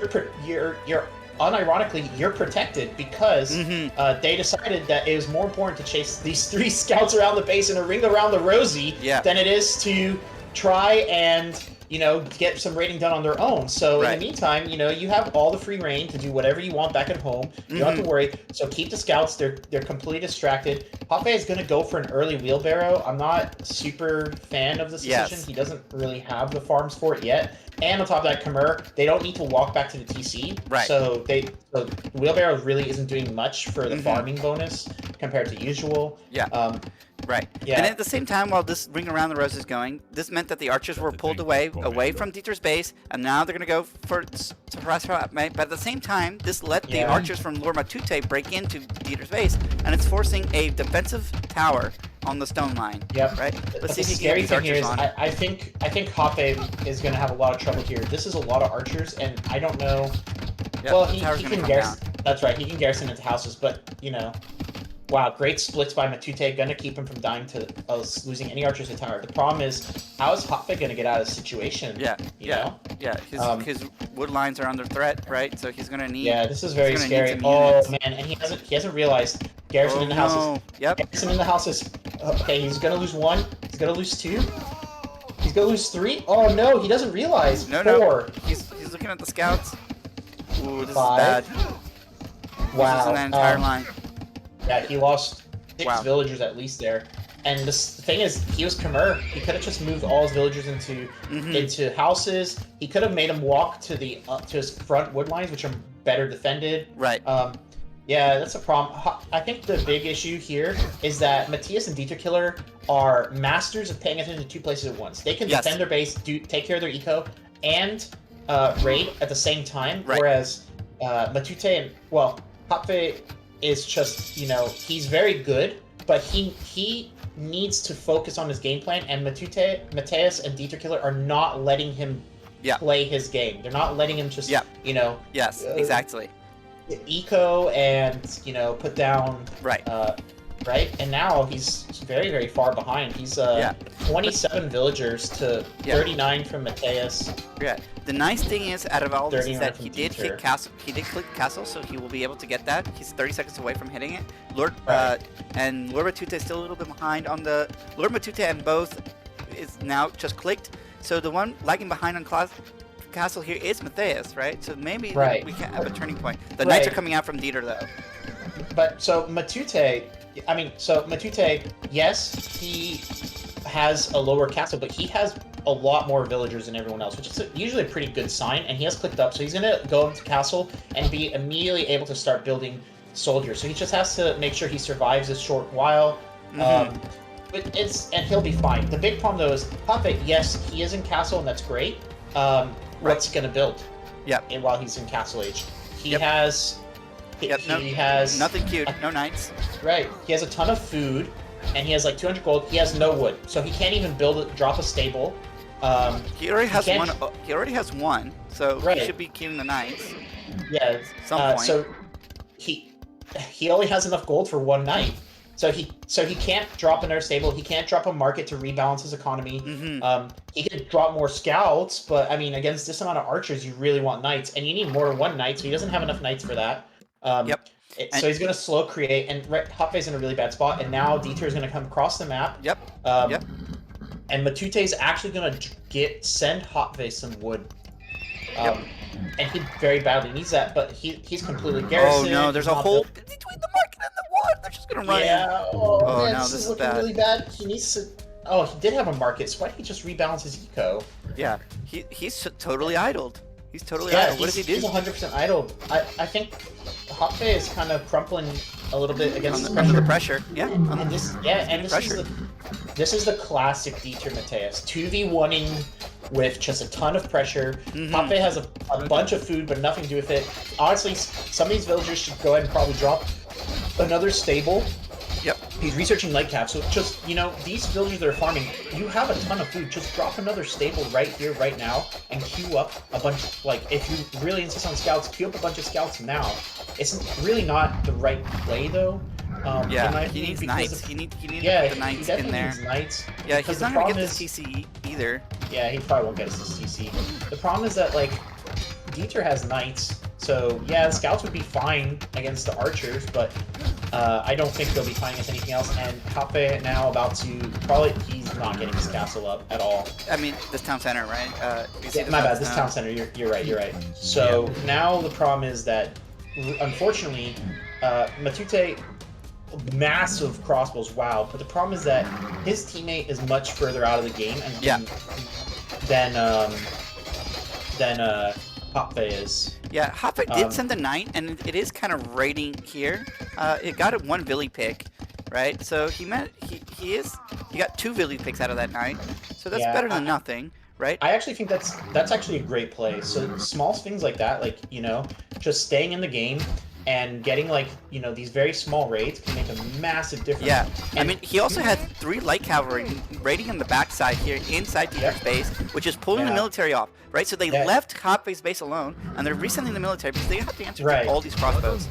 S1: unironically you're protected because they decided that it was more important to chase these 3 scouts around the base in a ring around the rosy than it is to try and, you know, get some raiding done on their own. So in the meantime, you know, you have all the free reign to do whatever you want back at home. You don't have to worry. So keep the scouts. They're completely distracted. Japve is going to go for an early wheelbarrow. I'm not super fan of this decision. He doesn't really have the farms for it yet. And on top of that, Khmer, they don't need to walk back to the TC.
S2: Right.
S1: So wheelbarrow really isn't doing much for the farming bonus compared to usual.
S2: Yeah. Right.
S1: Yeah.
S2: And at the same time, while this ring around the rose is going, this meant that the archers were pulled away from Dieter's base, and now they're going to go to harass Japve. But at the same time, this let the archers from Lord Matute break into Dieter's base, and it's forcing a defensive tower on the stone line.
S1: Yep.
S2: Right.
S1: Let's see if he can get these archers on. I think Japve is going to have a lot of trouble here. This is a lot of archers, and I don't know.
S2: Yep,
S1: well, he can garrison. That's right. He can garrison into houses, but you know. Wow, great splits by Matute, gonna keep him from dying to losing any archers to tower. The problem is, how is Japve gonna get out of the situation?
S2: Yeah,
S1: you know?
S2: His wood lines are under threat, right? So he's gonna need.
S1: Yeah, this is very scary. Oh man, and he hasn't realized garrison in the houses.
S2: Yep.
S1: Garrison in the houses. Okay, he's gonna lose 1. He's gonna lose 2. He's gonna lose 3. Oh no, he doesn't realize. 4.
S2: No. He's looking at the scouts. Ooh, this
S1: 5.
S2: is bad.
S1: Wow.
S2: He's losing that entire line.
S1: Yeah, he lost 6 villagers at least there. And the thing is, he was Khmer. He could have just moved all his villagers into houses. He could have made them walk to his front wood lines, which are better defended.
S2: Right.
S1: Yeah, that's a problem. I think the big issue here is that Mathieus and Dieterkiller are masters of paying attention to 2 places at once. They can defend their base, take care of their eco, and raid at the same time. Right. Whereas Matute and Japve is just, you know, he's very good, but he needs to focus on his game plan, and Mathieus and Dieterkiller are not letting him play his game. They're not letting him just, you know...
S2: Yes, exactly.
S1: Eco and, you know, put down...
S2: Right.
S1: Right? And now he's very, very far behind. He's 27 villagers to 39 from Mathieus.
S2: Yeah. The nice thing is, out of all this, is that he did hit castle. He did click castle, so he will be able to get that. He's 30 seconds away from hitting it. And Lord Matute is still a little bit behind on the... Lord Matute and both is now just clicked. So the one lagging behind on castle here is Mathieus, right? So maybe we can have a turning point. The knights are coming out from Dieter, though.
S1: But, so Matute... Matute, yes, he has a lower castle, but he has a lot more villagers than everyone else, which is usually a pretty good sign, and he has clicked up, so he's going to go into castle and be immediately able to start building soldiers. So he just has to make sure he survives this short while, and he'll be fine. The big problem, though, is Japve, yes, he is in castle, and that's great. What's he going to build? While he's in castle age? He has... He has
S2: nothing cute, no knights.
S1: Right. He has a ton of food, and he has like 200 gold. He has no wood, so he can't even drop a stable.
S2: He already has one. He already has one, so he should be queuing the knights.
S1: Yeah. At some point. So he only has enough gold for 1 knight. So he can't drop another stable. He can't drop a market to rebalance his economy. He could drop more scouts, but I mean, against this amount of archers, you really want knights, and you need more than 1 knight. So he doesn't have enough knights for that. So he's going to slow create, and Japve's in a really bad spot, and now Dieter is going to come across the map. And Matute is actually going to send Japve some wood And he very badly needs that, but he's completely
S2: Oh
S1: garrisoned.
S2: no, there's
S1: he's
S2: a
S1: not
S2: hole
S1: built-
S2: between the market and the ward. They're just gonna run in.
S1: Yeah, oh,
S2: Oh,
S1: man,
S2: no,
S1: this
S2: this
S1: is
S2: is
S1: looking
S2: bad.
S1: really bad. He needs to... Oh, he did have a market, so why did he just rebalance his eco?
S2: Yeah, he's totally idled. He's totally idle. What does he do?
S1: He's 100% idle. I think Japve is kind of crumpling a little bit against this
S2: Under the
S1: pressure.
S2: pressure. Yeah.
S1: And this is the classic Dieter Mathieus. 2v1ing with just a ton of pressure. Japve has a bunch of food, but nothing to do with it. Honestly, some of these villagers should go ahead and probably drop another stable.
S2: Yep.
S1: He's researching light cap, so just, you know, these villagers that are farming, you have a ton of food. Just drop another stable right here, right now, and queue up a bunch, like, if you really insist on scouts, queue up a bunch of scouts now. It's really not the right play, though.
S2: Yeah, he needs knights. He needs to put the knights in there.
S1: Needs knights.
S2: Yeah, he's not gonna get this TC either.
S1: Yeah, he probably won't get us this TC. The problem is that, like, Dieter has knights, so yeah, the scouts would be fine against the archers, but I don't think they'll be fine against anything else. And Japve now about to he's not getting his castle up at all.
S2: I mean, this town center, right?
S1: My bad. This town center. You're right. So now the problem is that, unfortunately, Matute, massive crossbows. Wow, but the problem is that his teammate is much further out of the game than Japve is.
S2: Yeah, Japve did send the knight, and it is kind of raiding here. It got a 1 Villy pick, right? So he got 2 Villy picks out of that knight, so that's better than nothing, right?
S1: I actually think that's actually a great play. So small things like that, like, you know, just staying in the game and getting, like, you know, these very small raids can make a massive difference.
S2: Yeah,
S1: and
S2: I mean, he also had 3 light cavalry raiding on the backside here inside Dieter's base, which is pulling the military off, right? So they left Japve's base alone, and they're resending the military because they have to answer to all these crossbows.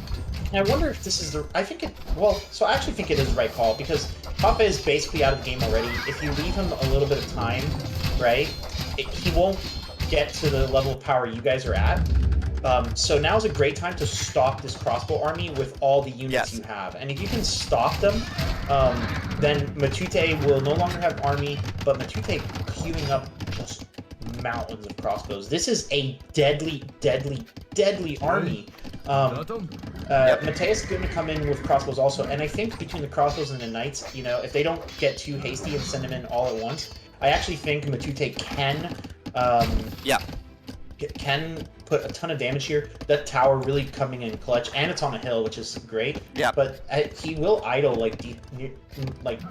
S1: And I wonder if this is I actually think it is the right call, because Japve is basically out of the game already. If you leave him a little bit of time, right, he won't get to the level of power you guys are at. So now's a great time to stop this crossbow army with all the units you have. And if you can stop them, then Matute will no longer have army, but Matute queuing up just mountains of crossbows. This is a deadly, deadly, deadly army. Mathieus is going to come in with crossbows also, and I think between the crossbows and the knights, you know, if they don't get too hasty and send them in all at once, I actually think Matute can put a ton of damage here. That tower really coming in clutch, and it's on a hill, which is great. Yeah. But he will idle like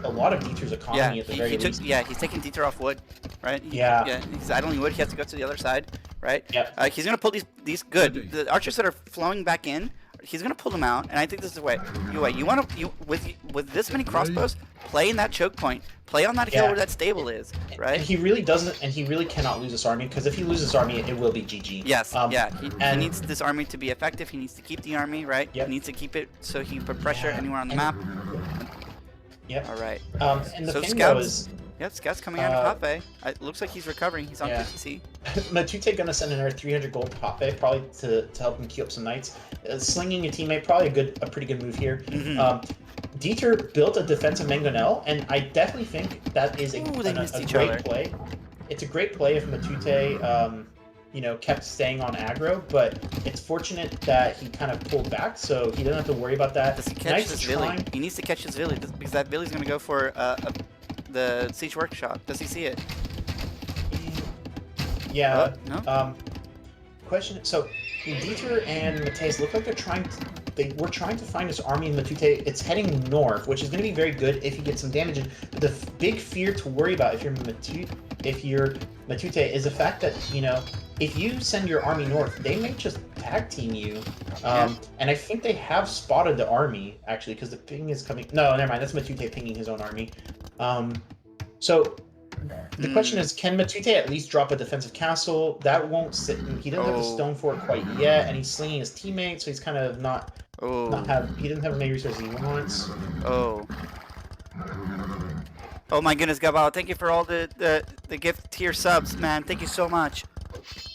S1: a lot of Dieter's economy at the very least.
S2: Yeah, he's taking Dieter off wood, right?
S1: Yeah,
S2: he's idling wood. He has to go to the other side, right?
S1: Yeah.
S2: He's gonna pull these good. The archers that are flowing back in, he's gonna pull them out, and I think this is the way. With this many crossbows, play in that choke point. Play on that hill where that stable is, right?
S1: And he really doesn't, and he really cannot lose this army, because if he loses this army, it will be GG.
S2: Yes, he needs this army to be effective. He needs to keep the army, right? He needs to keep it so he can put pressure anywhere on the map.
S1: Yep.
S2: All right.
S1: And the thing
S2: scouts,
S1: though is...
S2: Yeah, Scout's coming out of Japve. It looks like he's recovering. He's on PTC.
S1: Matute gonna send another 300 gold to Japve, probably to help him queue up some knights. Slinging a teammate, probably a pretty good move here. Dieter built a defensive mangonel, and I definitely think that is a great play. It's a great play if Matute, you know, kept staying on aggro, but it's fortunate that he kind of pulled back, so he doesn't have to worry about that.
S2: Does he catch this Villy? He needs to catch this Villy, because that Villy's gonna go for the siege workshop. Does he see it?
S1: Yeah.
S2: No.
S1: Question. So Dieter and Mathieus look like they were trying to find this army in Matute. It's heading north, which is going to be very good if you get some damage in. But the big fear to worry about if you're Matute is the fact that, you know, if you send your army north, they may just tag team you. And I think they have spotted the army, actually, because the ping is coming. No, never mind. That's Matute pinging his own army. So the question is, can Matute at least drop a defensive castle? That won't sit. He doesn't have the stone fort quite yet, and he's slinging his teammates, so he's kind of he doesn't have as many resources he wants.
S2: Oh my goodness, Gabao, thank you for all the gift tier subs, man. Thank you so much.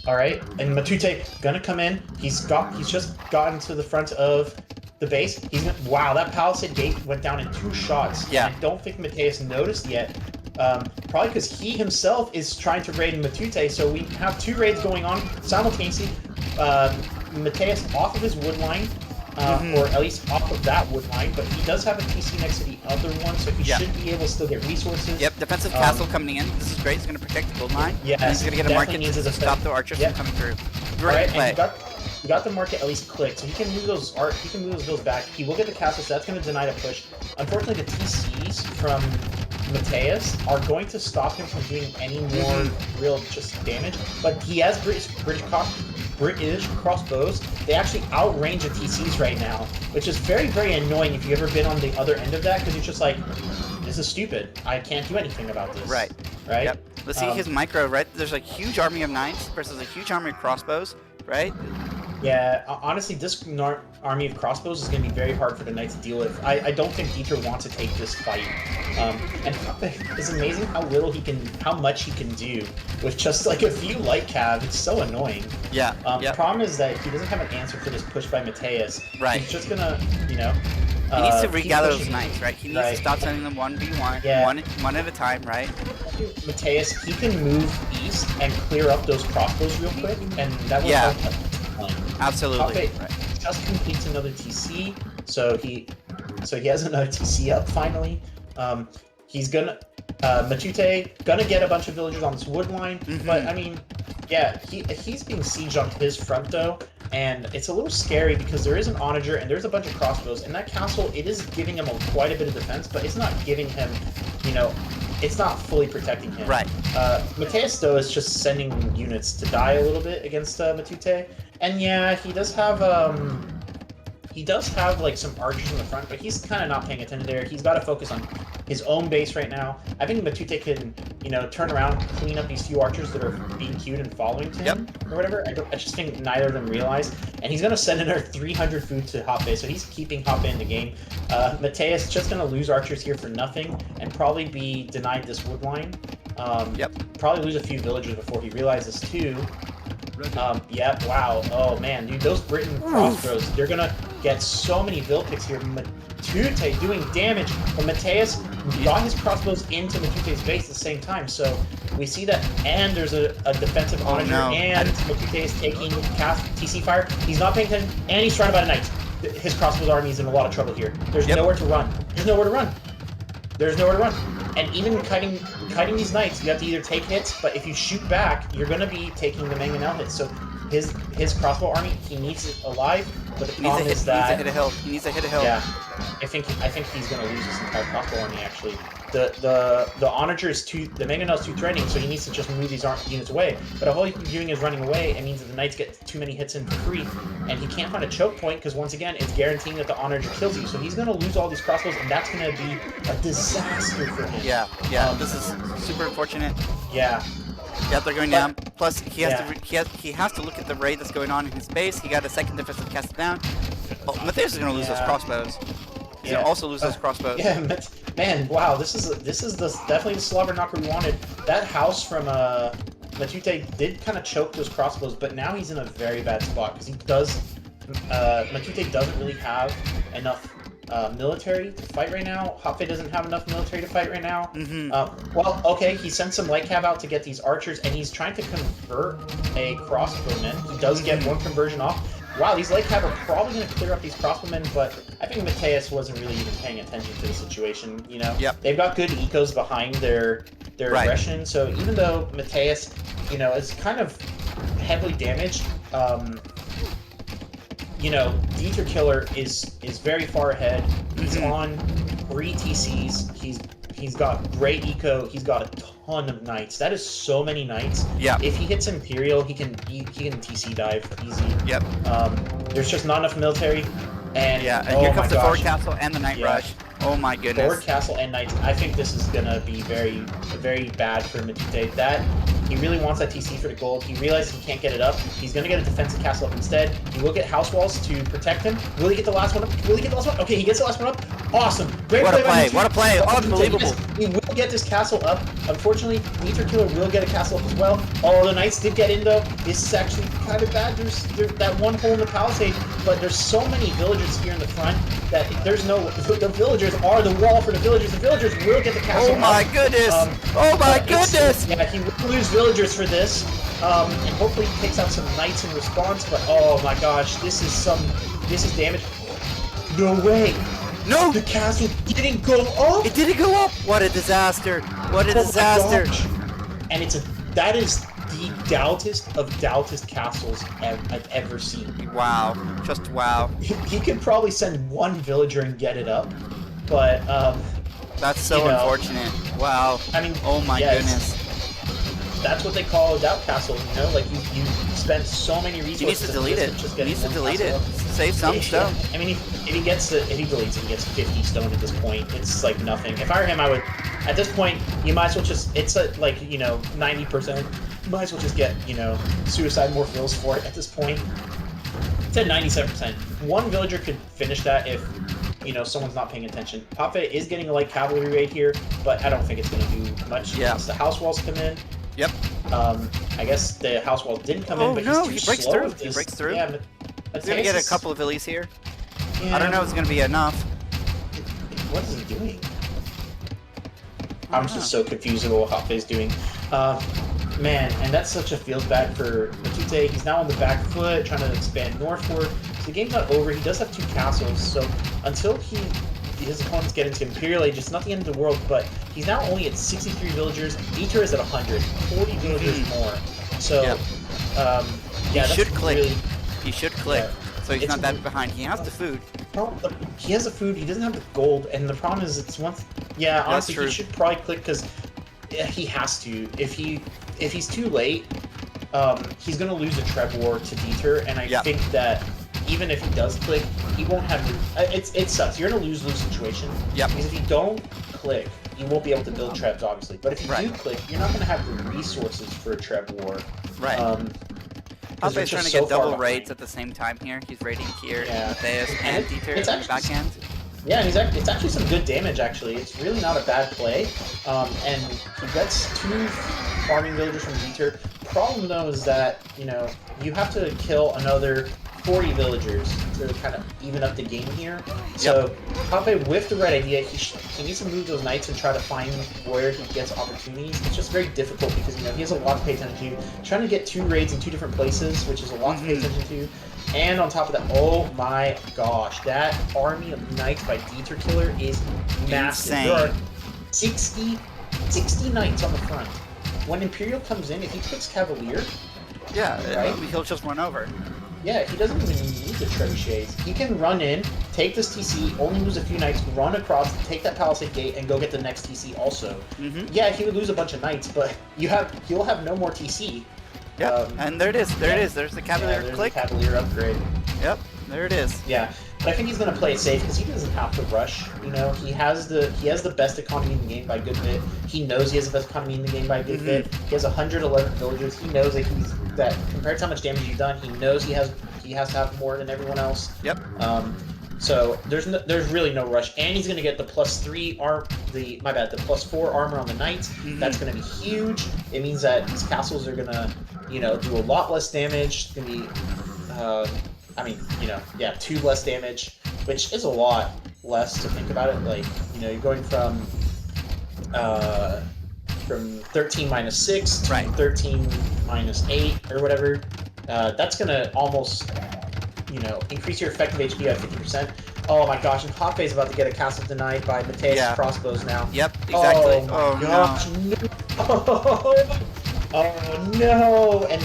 S1: All right, and Matute gonna come in. He's just gotten to the front of the base. Wow, that palisade gate went down in 2 shots.
S2: Yeah.
S1: I don't think Mathieus noticed yet, Probably because he himself is trying to raid Matute, so we have 2 raids going on simultaneously. Mathieus off of his wood line, or at least off of that wood line, but he does have a TC next to the other one, so he should be able to still get resources.
S2: Yep, defensive castle coming in. This is great. He's going to protect the gold line.
S1: Yeah,
S2: he's going to get a market to stop the archers from coming through. Great play.
S1: And he got the market at least clicked, so he can move those bills back. He will get the castle, so that's going to deny the push. Unfortunately, the TCs from Mathieus are going to stop him from doing any more real just damage, but he has British crossbows. They actually outrange the TCs right now, which is very, very annoying if you've ever been on the other end of that, because it's just like, this is stupid. I can't do anything about this.
S2: Right.
S1: Yep.
S2: Let's see his micro, right? There's a huge army of knights versus a huge army of crossbows, right?
S1: Yeah, honestly, this army of crossbows is going to be very hard for the knight to deal with. I don't think Dieter wants to take this fight. And it's amazing how much he can do with just like a few light cav. It's so annoying.
S2: Yeah.
S1: The problem is that he doesn't have an answer for this push by Mathieus.
S2: Right.
S1: He's just gonna,
S2: he needs to regather those knights, right? He needs to stop sending them 1v1, one at a time, right?
S1: Mathieus, he can move east and clear up those crossbows real quick, and that will help him.
S2: Absolutely.
S1: Japve just completes another TC, so he has another TC up finally. He's gonna Matute gonna get a bunch of villagers on this wood line, but I mean, yeah, he's being sieged on his front though, and it's a little scary because there is an onager and there's a bunch of crossbows, and that castle, it is giving him quite a bit of defense, but it's not giving him, it's not fully protecting him.
S2: Right.
S1: Mathieus though is just sending units to die a little bit against Matute, and yeah, he does have like some archers in the front, but he's kind of not paying attention there. He's got to focus on his own base right now. I think Matute can, turn around, clean up these few archers that are being queued and following to him or whatever. I just think neither of them realize. And he's going to send another 300 food to Japve, so he's keeping Japve in the game. Mathieus just going to lose archers here for nothing and probably be denied this wood line. Probably lose a few villagers before he realizes too. Wow. Oh man, dude, those Britain crossbows, they're gonna get so many vill picks here. Matute doing damage, but Mathieus got his crossbows into Matute's base at the same time. So we see that, and there's a defensive onager, and Matute is taking TC fire. He's not paying attention, and he's surrounded by the knights. His crossbows army is in a lot of trouble here. There's nowhere to run. There's nowhere to run. There's nowhere to run. And even kiting these knights, you have to either take hits, but if you shoot back, you're going to be taking the mangonel hits. So his crossbow army, he needs it alive, but the problem is that...
S2: He needs to hit a hill.
S1: Yeah. I think he's going to lose this entire crossbow army, actually. The onager is the mangonel is too threatening, so he needs to just move these units away. But if all he's doing is running away, it means that the knights get too many hits in for free, and he can't find a choke point because once again, it's guaranteeing that the onager kills you. So he's going to lose all these crossbows, and that's going to be a disaster for him.
S2: Yeah. This is super unfortunate.
S1: Yeah.
S2: Yep, they're going down. Plus, he has to look at the raid that's going on in his base. He got a second defensive cast down. Oh, Mathieus is going to lose those crossbows. He's going to also lose those crossbows.
S1: Yeah, man, wow, this is definitely the slobber knocker we wanted. That house from Matute did kind of choke those crossbows, but now he's in a very bad spot because Matute doesn't really have enough military to fight right now. Japve doesn't have enough military to fight right now. Well, okay, he sent some light cav out to get these archers, and he's trying to convert a crossbowman. He does get one conversion off. Wow, these light cav are probably going to clear up these crossbowmen, but I think Mathieus wasn't really even paying attention to the situation, They've got good ecos behind their aggression, so even though Mathieus, is kind of heavily damaged, Dieterkiller is very far ahead. He's on 3 TCs. He's got great eco. He's got a ton of knights. That is so many knights.
S2: Yeah.
S1: If he hits Imperial, he can TC dive easy.
S2: Yep.
S1: There's just not enough military. And
S2: here comes the forward castle and the night rush. Oh my goodness.
S1: Forward castle and knights. I think this is gonna be very, very bad for Matute. That He really wants that TC for the gold. He realizes he can't get it up. He's going to get a defensive castle up instead. He will get house walls to protect him. Will he get the last one up? Will he get the last one? Okay, he gets the last one up. Awesome. Great
S2: What a
S1: play.
S2: play. What a play. Unbelievable.
S1: He will get this castle up. Unfortunately, Dieterkiller will get a castle up as well. Oh, the knights did get in, though. This is actually kind of bad. There's that one hole in the palisade, but there's so many villagers here in the front that there's no... The villagers are the wall for the villagers. The villagers will get the castle
S2: Oh my
S1: up.
S2: goodness. Oh my goodness.
S1: Yeah, he will lose villagers for this. And hopefully he takes out some knights in response, but oh my gosh, this is damage. No way!
S2: No!
S1: The castle didn't go up!
S2: It didn't go up! What a disaster! What a disaster!
S1: And that is the doubtest of doubtest castles I've ever seen.
S2: Wow. Just wow.
S1: He could probably send one villager and get it up, but
S2: that's so unfortunate. Wow.
S1: I mean,
S2: oh my goodness.
S1: That's what they call a doubt castle, you know? Like, you spent so many resources...
S2: He needs to delete it. He needs to delete it. Save some stone.
S1: I mean, if he deletes it, he gets 50 stone at this point. It's like nothing. If I were him, I would... At this point, you might as well just... It's like, you know, 90%. You might as well just get, you know, suicide more fills for it at this point. It's at 97%. One villager could finish that if, you know, someone's not paying attention. Japve is getting a light cavalry raid here, but I don't think it's going to do much once the house walls come in.
S2: Yep.
S1: I guess the house walls didn't come in, but
S2: no,
S1: he's too
S2: he breaks
S1: slow
S2: through.
S1: with this.
S2: He breaks through.
S1: Yeah,
S2: he's gonna get a couple of Illies here.
S1: Yeah,
S2: I don't know if it's gonna be enough.
S1: What is he doing? I'm just so confused about what Japve's doing. Man, and that's such a feels bad for Matute. He's now on the back foot, trying to expand northward. So the game's not over. He does have 2 castles, so until his opponents get into Imperial Age, it's not the end of the world, but he's now only at 63 villagers. Dieter is at 100, 40 villagers more. So, yeah,
S2: he should click.
S1: Really,
S2: he should click, so he's not that behind. He has the food.
S1: He has the food, he doesn't have the gold, and the problem is it's once... Yeah, honestly, he should probably click, because he has to. If he's too late, he's going to lose a Treb War to Dieter, and I think that even if he does click, he won't have... It sucks. You're in a lose-lose situation.
S2: Yep.
S1: Because if you don't click, you won't be able to build Trebs, obviously. But if you do click, you're not going to have the resources for a Treb War.
S2: Right. Japve's trying to get double raids at the same time here. He's raiding here, Mathieus, and Dieter in the backhand.
S1: Yeah, and it's actually some good damage, actually. It's really not a bad play. And he gets 2 farming villagers from Dieter. Problem, though, is that, you know, you have to kill another 40 villagers to kind of even up the game here. So, Japve, with the right idea, he needs to move those knights and try to find where he gets opportunities. It's just very difficult because, you know, he has a lot to pay attention to. Trying to get 2 raids in 2 different places, which is a lot to pay attention to. And on top of that, oh my gosh, that army of knights by Dieterkiller is massive.
S2: Insane.
S1: There are 60 knights on the front. When Imperial comes in, if he clicks Cavalier...
S2: Yeah, he'll just run over.
S1: Yeah, he doesn't even need the trebuchets. He can run in, take this TC, only lose a few knights, run across, take that palisade gate, and go get the next TC also. Yeah, he would lose a bunch of knights, but he'll have no more TC.
S2: Yep, and there it is. There it is. There's the Cavalier click.
S1: The Cavalier upgrade.
S2: Yep, there it is.
S1: Yeah, but I think he's gonna play it safe because he doesn't have to rush. You know, he has the best economy in the game by a good bit. He knows he has the best economy in the game by a good bit. He has 111 villagers. He knows that compared to how much damage he's done, he knows he has to have more than everyone else.
S2: Yep.
S1: So there's really no rush, and he's gonna get the +3 the +4 armor on the knights. That's gonna be huge. It means that these castles are gonna, you know, do a lot less damage. It's gonna be, I mean, you know, yeah, 2 less damage, which is a lot less to think about it. Like, you know, you're going from 13 minus 6 to 13 minus 8 or whatever. That's gonna almost, you know, increase your effective HP by 50%. Oh my gosh, and Japve is about to get a castle denied by Mathieus crossbows now.
S2: Yep, exactly.
S1: Oh gosh, no. Oh no! And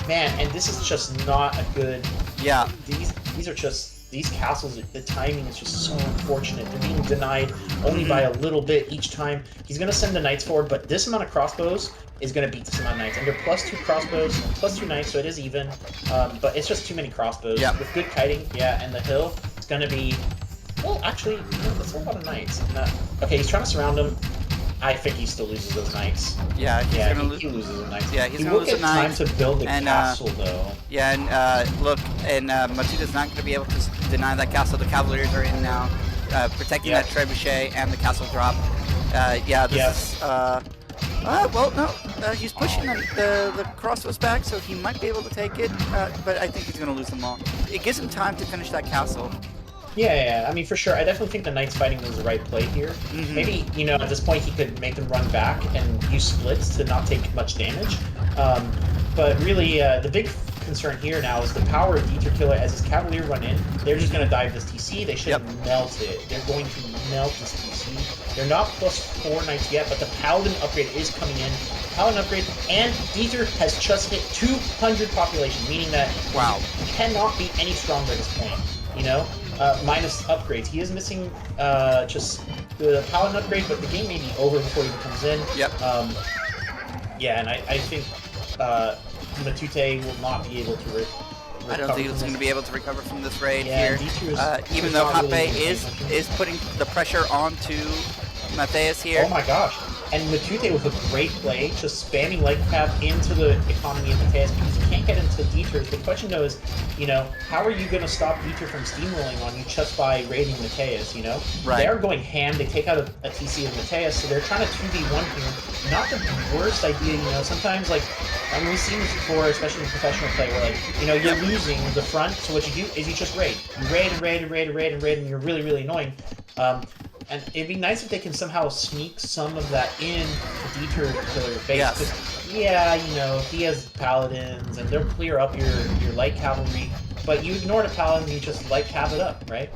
S1: man, and this is just not a good...
S2: Yeah.
S1: These are just... These castles, the timing is just so unfortunate. They're being denied only by a little bit each time. He's going to send the knights forward, but this amount of crossbows is going to beat this amount of knights. And they're +2 crossbows, +2 knights, so it is even. But it's just too many crossbows.
S2: Yeah.
S1: With good kiting, and the hill, it's going to be... Well, actually, that's a lot of knights. Okay, he's trying to surround them. I think he still loses those knights.
S2: Yeah, he's gonna lose.
S1: He loses the knights.
S2: Yeah, he's
S1: he
S2: gonna
S1: will
S2: lose the
S1: get time
S2: knights.
S1: to build the
S2: And,
S1: castle, though.
S2: Yeah, and look, and Matute's not gonna be able to deny that castle. The Cavaliers are in now, protecting that trebuchet and the castle drop. Yeah, this is. Well, no, he's pushing the crossbows back, so he might be able to take it, but I think he's going to lose them all. It gives him time to finish that castle.
S1: Yeah, I mean, for sure. I definitely think the Knights fighting was the right play here. Maybe, you know, at this point he could make them run back and use splits to not take much damage. But really, the big concern here now is the power of Dieterkiller as his Cavalier run in. They're just going to dive this TC. They should melt it. They're going to melt this TC. They're not +4 Knights yet, but the Paladin upgrade is coming in. Paladin upgrade, and Dieter has just hit 200 population, meaning that he cannot be any stronger at this point, you know? Minus upgrades. He is missing just the Paladin upgrade, but the game may be over before he even comes in. Yeah, and I think Matute will not be able to
S2: I don't think he's going to be able to recover from this raid here. Even
S1: is
S2: though
S1: not
S2: Japve
S1: really
S2: is putting the pressure onto Mathieus here.
S1: Oh my gosh. And Matute with a great play, just spamming light cap into the economy of Mathieus because you can't get into Dieter. The question though is, you know, how are you going to stop Dieter from steamrolling on you just by raiding Mathieus, you know? They're going ham, they take out a TC of Mathieus, so they're trying to 2v1 here. Not the worst idea, you know, sometimes like, I mean, we've seen this before, especially in professional play, where like, you know, you're losing the front, so what you do is you just raid. You raid and raid and raid and raid and raid, and you're really, really annoying. And it'd be nice if they can somehow sneak some of that in to Dieterkiller base. Because, yeah, you know, he has paladins, and they'll clear up your light cavalry. But you ignore the paladins, you just light cav it up, right?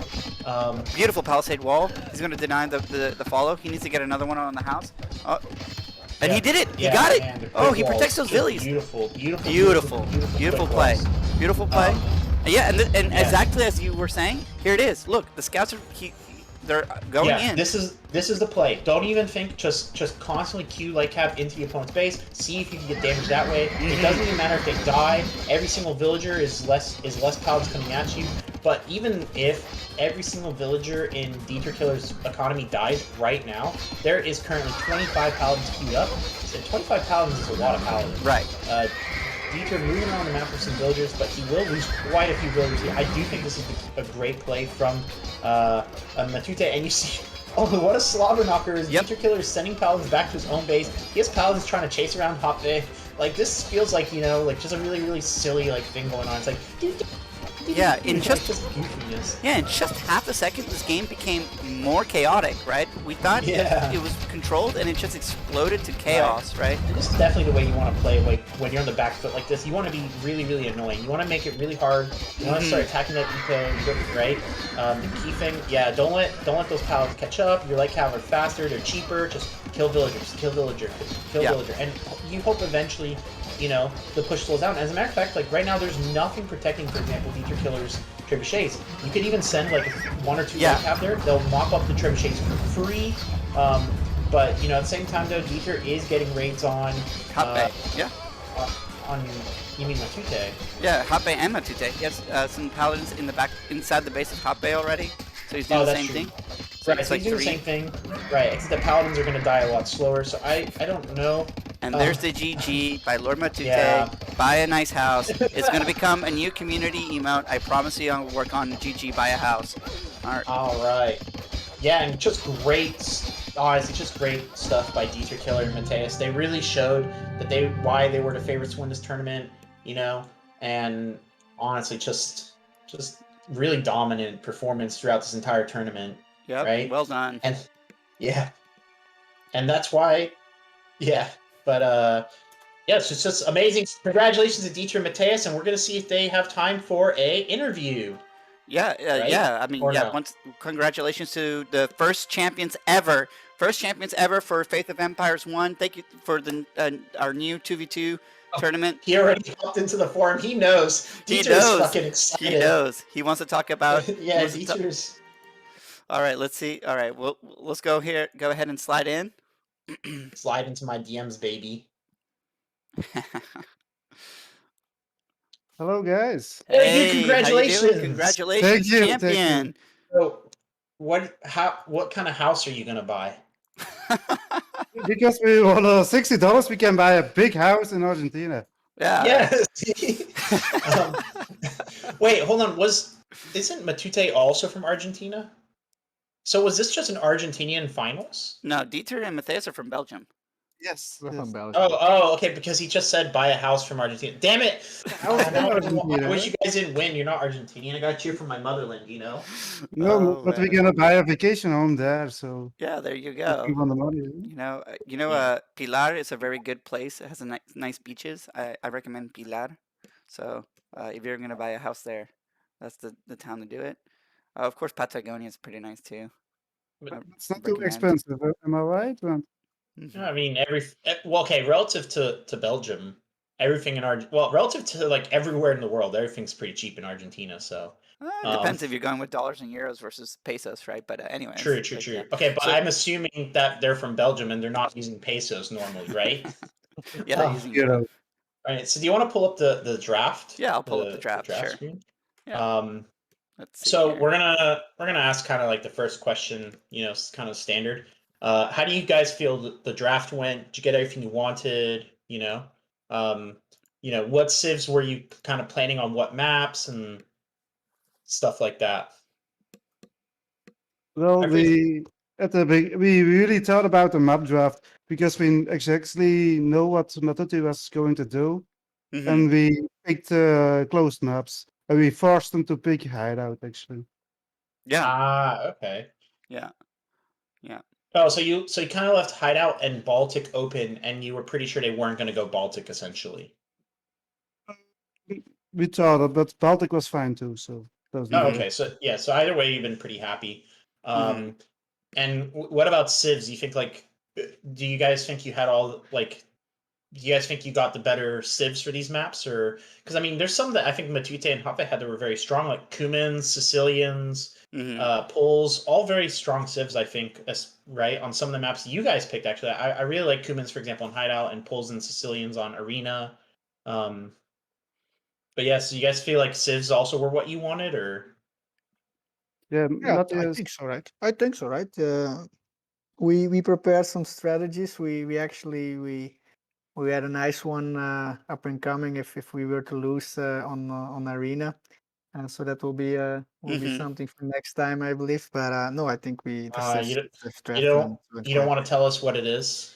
S2: Beautiful palisade wall. He's going to deny the follow. He needs to get another one on the house. Oh. And he did it! He got it! Oh, he protects those villies! Beautiful play. Beautiful play. Yeah, and exactly as you were saying, here it is. Look, the scouts are they're going in.
S1: This is the play. Don't even think. Just constantly Q light cap into the opponent's base. See if you can get damage that way. It doesn't even matter if they die. Every single villager is less paladins coming at you. But even if every single villager in Dieterkiller's economy dies right now, there is currently 25 paladins queued up. So 25 paladins is a lot of paladins.
S2: Right.
S1: Dieter moving around the map with some villagers, but he will lose quite a few villagers here. I do think this is a great play from Matute, and you see, oh, what a slobber knocker is. Dieterkiller is sending paladins back to his own base. He has paladins trying to chase around Japve. Like, this feels like, you know, like just a really, really silly like thing going on. It's like,
S2: yeah, in just
S1: goofiness.
S2: Yeah, in just half a second, this game became more chaotic, right? We thought it was controlled, and it just exploded to chaos, right?
S1: This is definitely the way you want to play. Like when you're on the back foot like this, you want to be really, really annoying. You want to make it really hard. You want to start attacking that eco, right? The key thing, don't let those paladins catch up. Your light cav are faster, they're cheaper. Just kill villagers, kill villager, and you hope eventually, you know, the push slows down. As a matter of fact, like right now, there's nothing protecting, for example, Dieterkiller's trebuchets. You could even send like 1 or 2 light cap there. They'll mop up the trebuchets for free. But you know, at the same time though, Dieter is getting raids on
S2: Japve.
S1: On you mean Matute?
S2: Yeah, Japve and Matute. Yes, some paladins inside the base of Japve already. So he's doing the same thing.
S1: So right, so he's doing the same thing. Right, except the paladins are going to die a lot slower. So I don't know.
S2: And there's the GG by Lord Matute. Buy a nice house. It's going to become a new community emote. I promise you I'll work on GG buy a house.
S1: All right. Yeah, and just great, honestly, just great stuff by Dieterkiller and Mathieus. They really showed that why they were the favorites to win this tournament, you know, and honestly, just really dominant performance throughout this entire tournament.
S2: Yep,
S1: right?
S2: Well done.
S1: And and that's why, but it's just amazing. Congratulations to Dieter and Mathieus, and we're gonna see if they have time for a interview.
S2: Yeah. I mean, congratulations to the first champions ever for Faith of Empires 1. Thank you for our new 2v2 tournament.
S1: He already hopped into the forum. He knows. Dieter's fucking excited.
S2: He knows. He wants to talk about.
S1: Dieter's.
S2: All right, let's see. All right, well, let's go here. Go ahead and slide in.
S1: Slide into my DMs, baby.
S3: Hello, guys.
S1: Hey, congratulations!
S2: Congratulations,
S3: thank you,
S2: champion.
S1: So, what kind of house are you gonna buy?
S3: because we want $60, we can buy a big house in Argentina.
S2: Yeah.
S1: Yes. Wait, hold on. Isn't Matute also from Argentina? So was this just an Argentinian finals?
S2: No, Dieter and Mathieus are from Belgium.
S3: Yes.
S4: We're from
S3: yes.
S4: Belgium.
S1: Okay, because he just said buy a house from Argentina. Damn it!
S3: I was in
S1: I
S3: Argentina.
S1: wish you guys didn't win. You're not Argentinian. I got cheer from my motherland, you know?
S3: No,
S2: Oh,
S3: but we're
S2: man.
S3: gonna buy a vacation home there, so
S2: Yeah, there you
S3: we
S2: go.
S3: want the money.
S1: Yeah.
S2: Pilar is a very good place. It has nice beaches. I recommend Pilar. So if you're gonna buy a house there, that's the town to do it. Of course, Patagonia is pretty nice too.
S1: But-
S2: I
S3: It's not too
S2: recommend.
S3: expensive, am I right? Well,
S2: Mhm.
S1: I mean, okay, relative to Belgium, everything in relative to like everywhere in the world, everything's pretty cheap in Argentina. So
S2: It depends if you're going with dollars and euros versus pesos, right? But anyways,
S1: true.
S2: like, yeah.
S1: Okay, but
S2: So
S1: I'm assuming that they're from Belgium and they're not using pesos normally, right?
S2: yeah, they're
S1: Oh,
S2: using
S3: you
S2: euro.
S3: know,
S1: all right. So do you want to pull up the draft?
S2: Yeah, I'll pull up the
S1: The
S2: draft.
S1: draft
S2: Sure.
S1: screen.
S2: Yeah. Let's see
S1: So
S2: here.
S1: we're gonna ask kind of like the first question, kind of standard. How do you guys feel the draft went? Did you get everything you wanted? Um, what civs were you kind of planning on? What maps and stuff like that?
S3: well,
S1: I feel-
S3: we really thought about the map draft because we exactly know what Matute was going to do,
S2: Mhm.
S3: and we picked closed maps, and we forced them to pick Hideout actually.
S2: Yeah.
S1: Okay.
S2: Yeah. Yeah.
S1: Oh, so you kind of left Hideout and Baltic open, and you were pretty sure they weren't going to go Baltic essentially.
S3: We thought it, but Baltic was fine too, so doesn't
S1: Oh,
S3: matter.
S1: okay. So yeah. So either way, you've been pretty happy.
S2: Mhm.
S1: And what about civs? You think do you guys think you had all like? Do you guys think you got the better civs for these maps, or because I mean, there's some that I think Matute and Japve had that were very strong, like Cumans, Sicilians,
S2: Mhm.
S1: Poles, all very strong civs. I think, right on some of the maps you guys picked. Actually, I really like Cumans, for example, on Hideout, and Poles and Sicilians on Arena. But yeah, so you guys feel like civs also were what you wanted, or
S3: Yeah,
S4: Yeah, I
S3: Matthias,
S4: think so, right? I think so, right? We prepared some strategies. We actually we had a nice one up and coming if we were to lose on arena, so that will be
S2: Mhm.
S4: something for next time, I believe. But no, I think the
S1: you
S4: Civ
S1: don't you
S4: draft
S1: don't
S4: went
S1: you don't
S4: quite
S1: want
S4: well.
S1: to tell us what it is?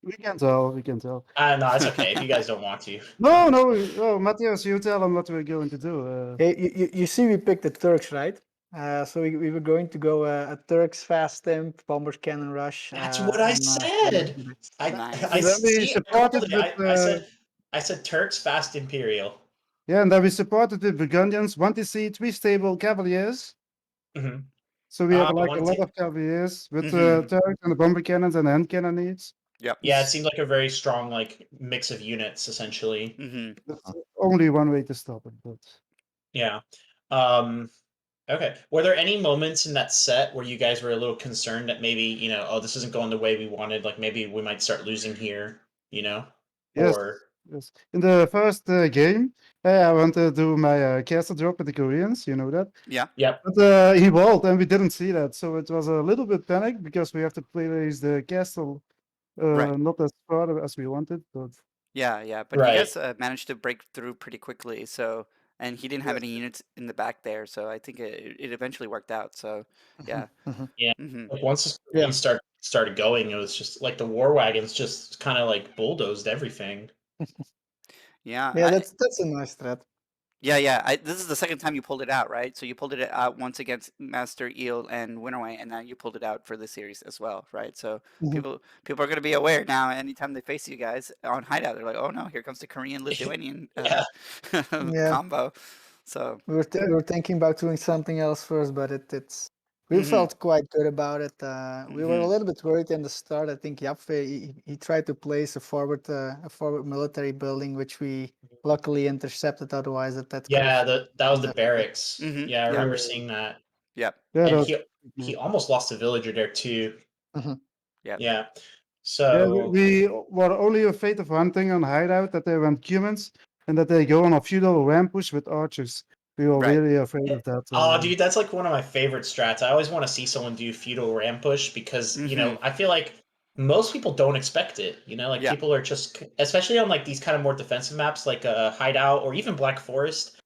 S3: we can tell, we can tell.
S1: No, it's okay if you guys don't want to.
S3: No, Matthias, you tell them what we're going to do.
S4: Hey, you see, we picked the Turks, right? So we were going to go a Turks fast temp, bombers cannon rush.
S1: That's what I said. I
S2: Nice.
S1: I
S3: And then we
S1: see. I called
S3: supported
S1: it.
S3: with,
S1: I said Turks fast Imperial.
S3: yeah, and then we supported with Burgundians, 1TC, 3 stable Cavaliers.
S1: Mm-hmm.
S3: So we have like a
S1: One
S3: lot
S1: t-
S3: of Cavaliers with
S2: Mhm.
S3: turrets and the bomber cannons and hand cannons.
S2: Yep.
S1: Yeah, it seems like a very strong like mix of units essentially.
S2: Mhm.
S3: That's only one way to stop it, but
S1: Yeah. Um. Okay. Were there any moments in that set where you guys were a little concerned that maybe oh, this isn't going the way we wanted? Like maybe we might start losing here.
S3: yes,
S1: Or
S3: yes. In the first game, I went to do my castle drop with the Koreans, you know that.
S2: Yeah.
S1: yep.
S3: But he walled and we didn't see that, so it was a little bit panic because we have to place the castle
S2: Right.
S3: not as far as we wanted, but
S2: Yeah. But you
S1: Right.
S2: guys managed to break through pretty quickly. So, and he didn't have
S3: yes.
S2: any units in the back there. So I think it eventually worked out. So, yeah.
S1: Yeah.
S2: Mhm.
S1: Like once the
S4: Yeah.
S1: Koreans started going, it was just like the war wagons just kind of like bulldozed everything.
S2: Yeah.
S4: Yeah, that's a nice strat.
S2: Yeah. This is the second time you pulled it out, right? So you pulled it out once against Master Eel and Winterway, and now you pulled it out for the series as well, right? So
S4: Mhm.
S2: people are going to be aware now. Anytime they face you guys on Hideout, they're like, "Oh no, here comes the Korean Lithuanian
S1: Yeah.
S4: Yeah,
S2: combo." So
S4: we were thinking about doing something else first, but we
S2: Mhm.
S4: felt quite good about it. We were a
S2: Mhm.
S4: little bit worried in the start. I think Japve he tried to place a forward military building, which we luckily intercepted. Otherwise, that could
S1: Yeah,
S4: have
S1: that was
S4: been
S1: the barracks.
S2: Mhm.
S1: Yeah, I
S2: Yep.
S1: remember seeing that.
S2: Yep.
S3: Yeah,
S1: And
S3: that
S1: he almost lost a villager there too.
S4: Mhm.
S2: Yep.
S1: Yeah.
S3: yeah,
S1: So
S3: we were only afraid of one thing on Hideout, that they went humans and that they go on a feudal rampage with archers. We were
S2: Right.
S3: really afraid of that.
S1: oh dude, that's like one of my favorite strats. I always want to see someone do feudal rampush because,
S2: Mhm.
S1: I feel like most people don't expect it. You know, like
S2: Yeah.
S1: people are just, especially on like these kind of more defensive maps, like Hideout or even Black Forest.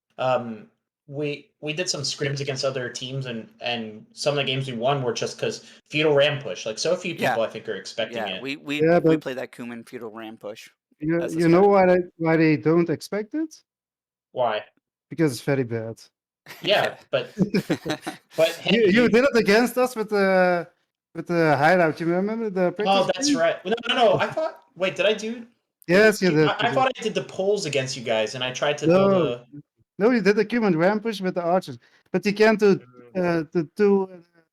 S1: We did some scrims against other teams, and some of the games we won were just because feudal ram push. Like so few
S2: Yeah.
S1: people, I think, are expecting
S2: Yeah.
S1: it.
S2: We
S3: Yeah,
S2: we
S3: but
S2: play that Kuman feudal ram push.
S3: you
S2: That's the
S3: you know
S2: strat.
S3: why they don't expect it?
S1: Why?
S3: Because it's very bad.
S1: Yeah, but
S3: You
S1: you.
S3: did it against us with the hideout. You remember the practice
S1: Oh, that's
S3: game?
S1: right. No. I thought. Wait, did I do?
S3: Yes, you did. You
S1: I
S3: did.
S1: thought I did the polls against you guys, and I tried to build
S3: No,
S1: a.
S3: no, you did the human rampage with the archers, but you can't do the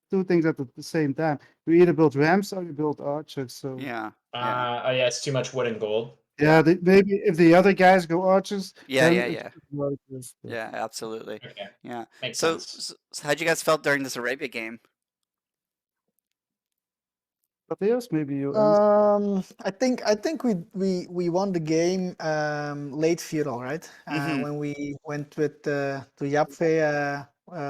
S3: two things at the same time. You either build ramps or you build archers. So
S2: Yeah. Yeah.
S1: Oh yeah, it's too much wood and gold.
S3: yeah, maybe if the other guys go archers,
S2: Yeah.
S3: then
S2: Yeah.
S3: it's
S2: Yeah.
S3: like this. But
S2: Yeah. Absolutely.
S1: Okay,
S2: Yeah.
S1: makes
S2: So,
S1: sense.
S2: so how'd you guys felt during this Arabia game?
S3: Matthias, maybe you answer.
S4: I think we won the game late feudal, right?
S2: Mm-hmm.
S4: When we went with to Japve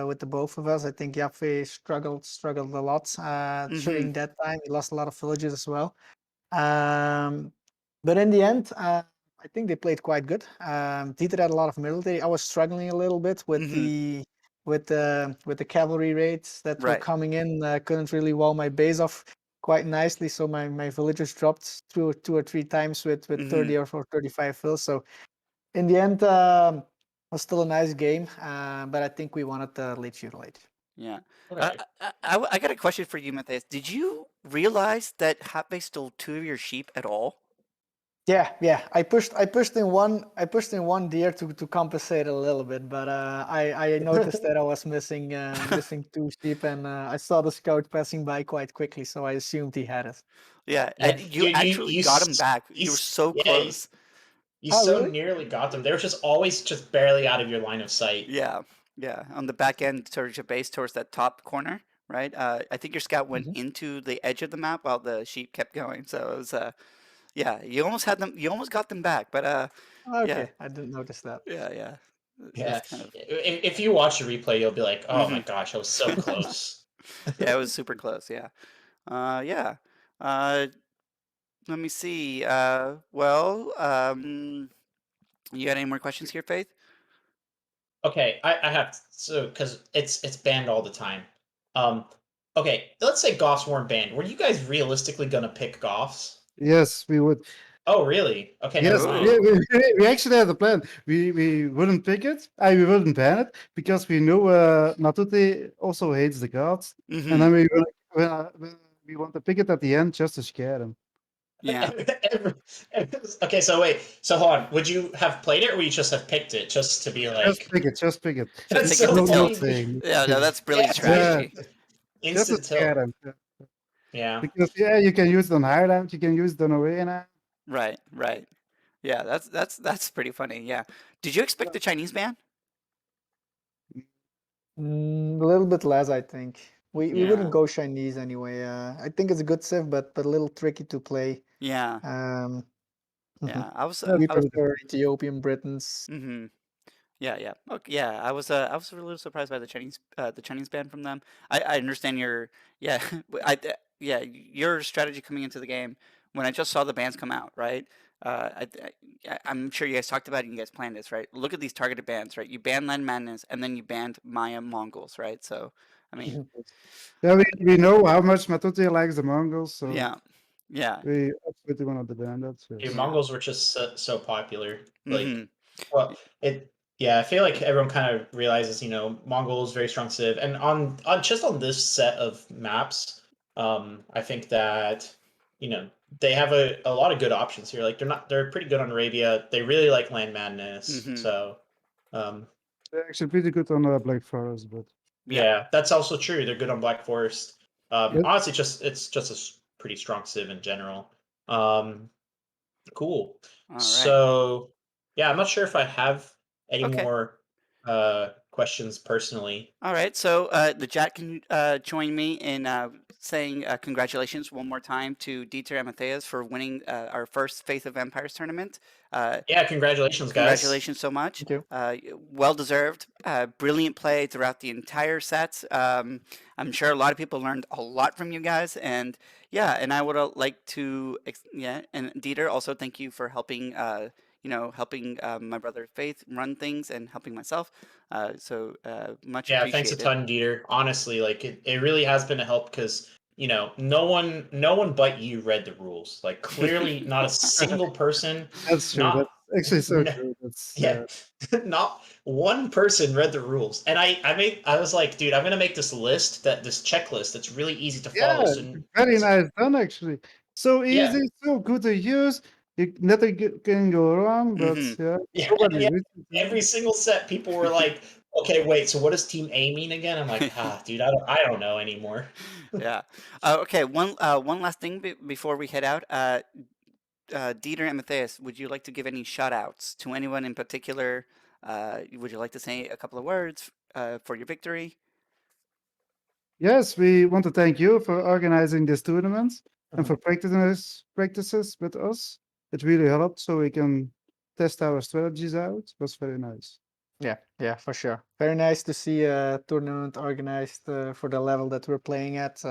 S4: with the both of us, I think Japve struggled a lot
S2: Mm-hmm.
S4: during that time. He lost a lot of villages as well. Um, but in the end, I think they played quite good. Dieter had a lot of military. I was struggling a little bit with
S2: Mm-hmm.
S4: the cavalry raids that were
S2: Right.
S4: coming in. Couldn't really wall my base off quite nicely, so my villagers dropped two or three times with
S2: Mm-hmm.
S4: 30 or 35 fills. So in the end, was still a nice game, but I think we won it late feudal age.
S2: Yeah.
S1: Okay.
S2: I got a question for you, Matthias. Did you realize that Hatbay stole 2 of your sheep at all?
S4: Yeah. I pushed in one deer to compensate a little bit, but I noticed that I was missing two sheep, and I saw the scout passing by quite quickly, so I assumed he had it.
S2: Yeah,
S1: Yeah,
S2: and you actually got him back. You were so
S1: yeah,
S2: close.
S1: you
S4: Oh,
S1: so
S4: really?
S1: nearly got them. They were just always just barely out of your line of sight.
S2: Yeah, yeah. On the back end towards your base, towards that top corner, right? I think your scout went
S4: Mhm.
S2: into the edge of the map while the sheep kept going. So it was, yeah, you almost had them. You almost got them back, but yeah,
S4: Okay, I didn't notice that.
S2: yeah. It was
S1: Yeah,
S2: kind of.
S1: if you watch the replay, you'll be like, "Oh my
S2: Hmm.
S1: gosh, I was so close."
S2: Yeah, it was super close. Yeah, yeah. Uh, let me see. Well, you got any more questions here, Faith?
S1: Okay, I have so because it's banned all the time. Um, okay, let's say Goths weren't banned. Were you guys realistically gonna pick Goths?
S3: Yes, we would.
S1: Oh, really? Okay, never
S3: Yes,
S1: mind.
S2: Oh.
S3: we actually had a plan. We wouldn't pick it. We wouldn't ban it because we know Matute also hates the gods, and
S2: Mm-hmm.
S3: then we want to pick it at the end just to scare him.
S2: Yeah.
S1: Okay, so wait, so hold on. Would you have played it, or would you just have picked it just to be
S3: Just
S1: like?
S3: pick it. Just pick it.
S2: Just
S1: That's
S2: pick it
S1: so
S2: to
S3: No,
S2: tilt.
S1: funny.
S3: nothing.
S2: Yeah, no, that's
S1: Yeah,
S2: brilliant
S3: Yeah,
S2: strategy.
S3: just to
S1: instant
S3: scare
S1: tilt.
S3: him. Yeah.
S1: Yeah.
S3: Because you can use it on hideout. You can use it on arena.
S2: Right, right. Yeah, that's pretty funny. Yeah. Did you expect the Chinese ban?
S4: A little bit less, I think. We wouldn't
S2: Yeah.
S4: go Chinese anyway. I think it's a good civ, but a little tricky to play.
S2: Yeah.
S4: Um,
S2: Yeah. I was
S3: That's
S4: we
S2: I was
S3: very
S4: prefer Ethiopian Britons.
S2: mm-hmm. Yeah. Okay, yeah, I was a little surprised by the Chinese ban from them. I understand your yeah, yeah, your strategy coming into the game when I just saw the bans come out, right? I'm sure you guys talked about it and you guys planned this, right? Look at these targeted bans, right? You banned Land Madness and then you banned Maya Mongols, right? So, I mean,
S3: Yeah, we know how much Matute likes the Mongols, so
S2: yeah. Yeah.
S3: we absolutely want to ban that.
S1: Dude,
S3: Yes.
S2: Yeah.
S1: Mongols were just so popular. Like,
S2: Mhm.
S1: well, it. Yeah, I feel like everyone kind of realizes, Mongols very strong civ, and on just on this set of maps, I think that they have a lot of good options here. Like they're pretty good on Arabia. They really like Land Madness,
S2: Mhm.
S1: so um,
S3: They're actually pretty good on Black Forest, but
S2: Yeah.
S1: yeah, that's also true. They're good on Black Forest.
S2: Yeah.
S1: Honestly, it's just a pretty strong civ in general. Um, Cool.
S2: All right.
S1: So, yeah, I'm not sure if I have any
S2: Okay.
S1: more questions personally.
S2: All right, so the chat can join me in saying congratulations one more time to Dieter and Mathieus for winning our first Faith of Empires tournament.
S1: Yeah, congratulations, guys.
S2: Congratulations so much.
S4: Thank you.
S2: Well deserved. Brilliant play throughout the entire set. I'm sure a lot of people learned a lot from you guys, and yeah, and I would like to and Dieter, also thank you for helping. Helping my brother Faith run things and helping myself. Much
S1: Yeah,
S2: appreciated.
S1: thanks a ton, Dieter. Honestly, like it really has been a help because no one but you read the rules. Like clearly, not a single person.
S3: That's true.
S1: Not
S3: That's actually so
S1: no,
S3: true. That's
S1: yeah, not one person read the rules. And I was like, dude, I'm gonna make this checklist that's really easy to
S3: yeah,
S1: follow. So
S3: very nice done actually. So
S1: Yeah.
S3: easy, so good to use. Nothing can go wrong, but
S2: Mhm.
S3: yeah,
S1: Yeah,
S3: nobody
S1: yeah,
S3: reads it, yeah.
S1: every single set, people were like, "Okay, wait, so what does Team A mean again?" I'm like, dude, I don't know anymore."
S2: Yeah. Okay. One last thing before we head out. Dieter and Mathieus, would you like to give any shout outs to anyone in particular? Would you like to say a couple of words for your victory?
S3: Yes, we want to thank you for organizing this tournament and for practices with us. It really helped so we can test our strategies out. It was very nice.
S4: Yeah, for sure. Very nice to see a tournament organized for the level that we're playing at.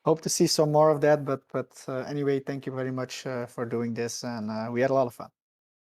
S4: Hope to see some more of that, but anyway, thank you very much for doing this, and we had a lot of fun.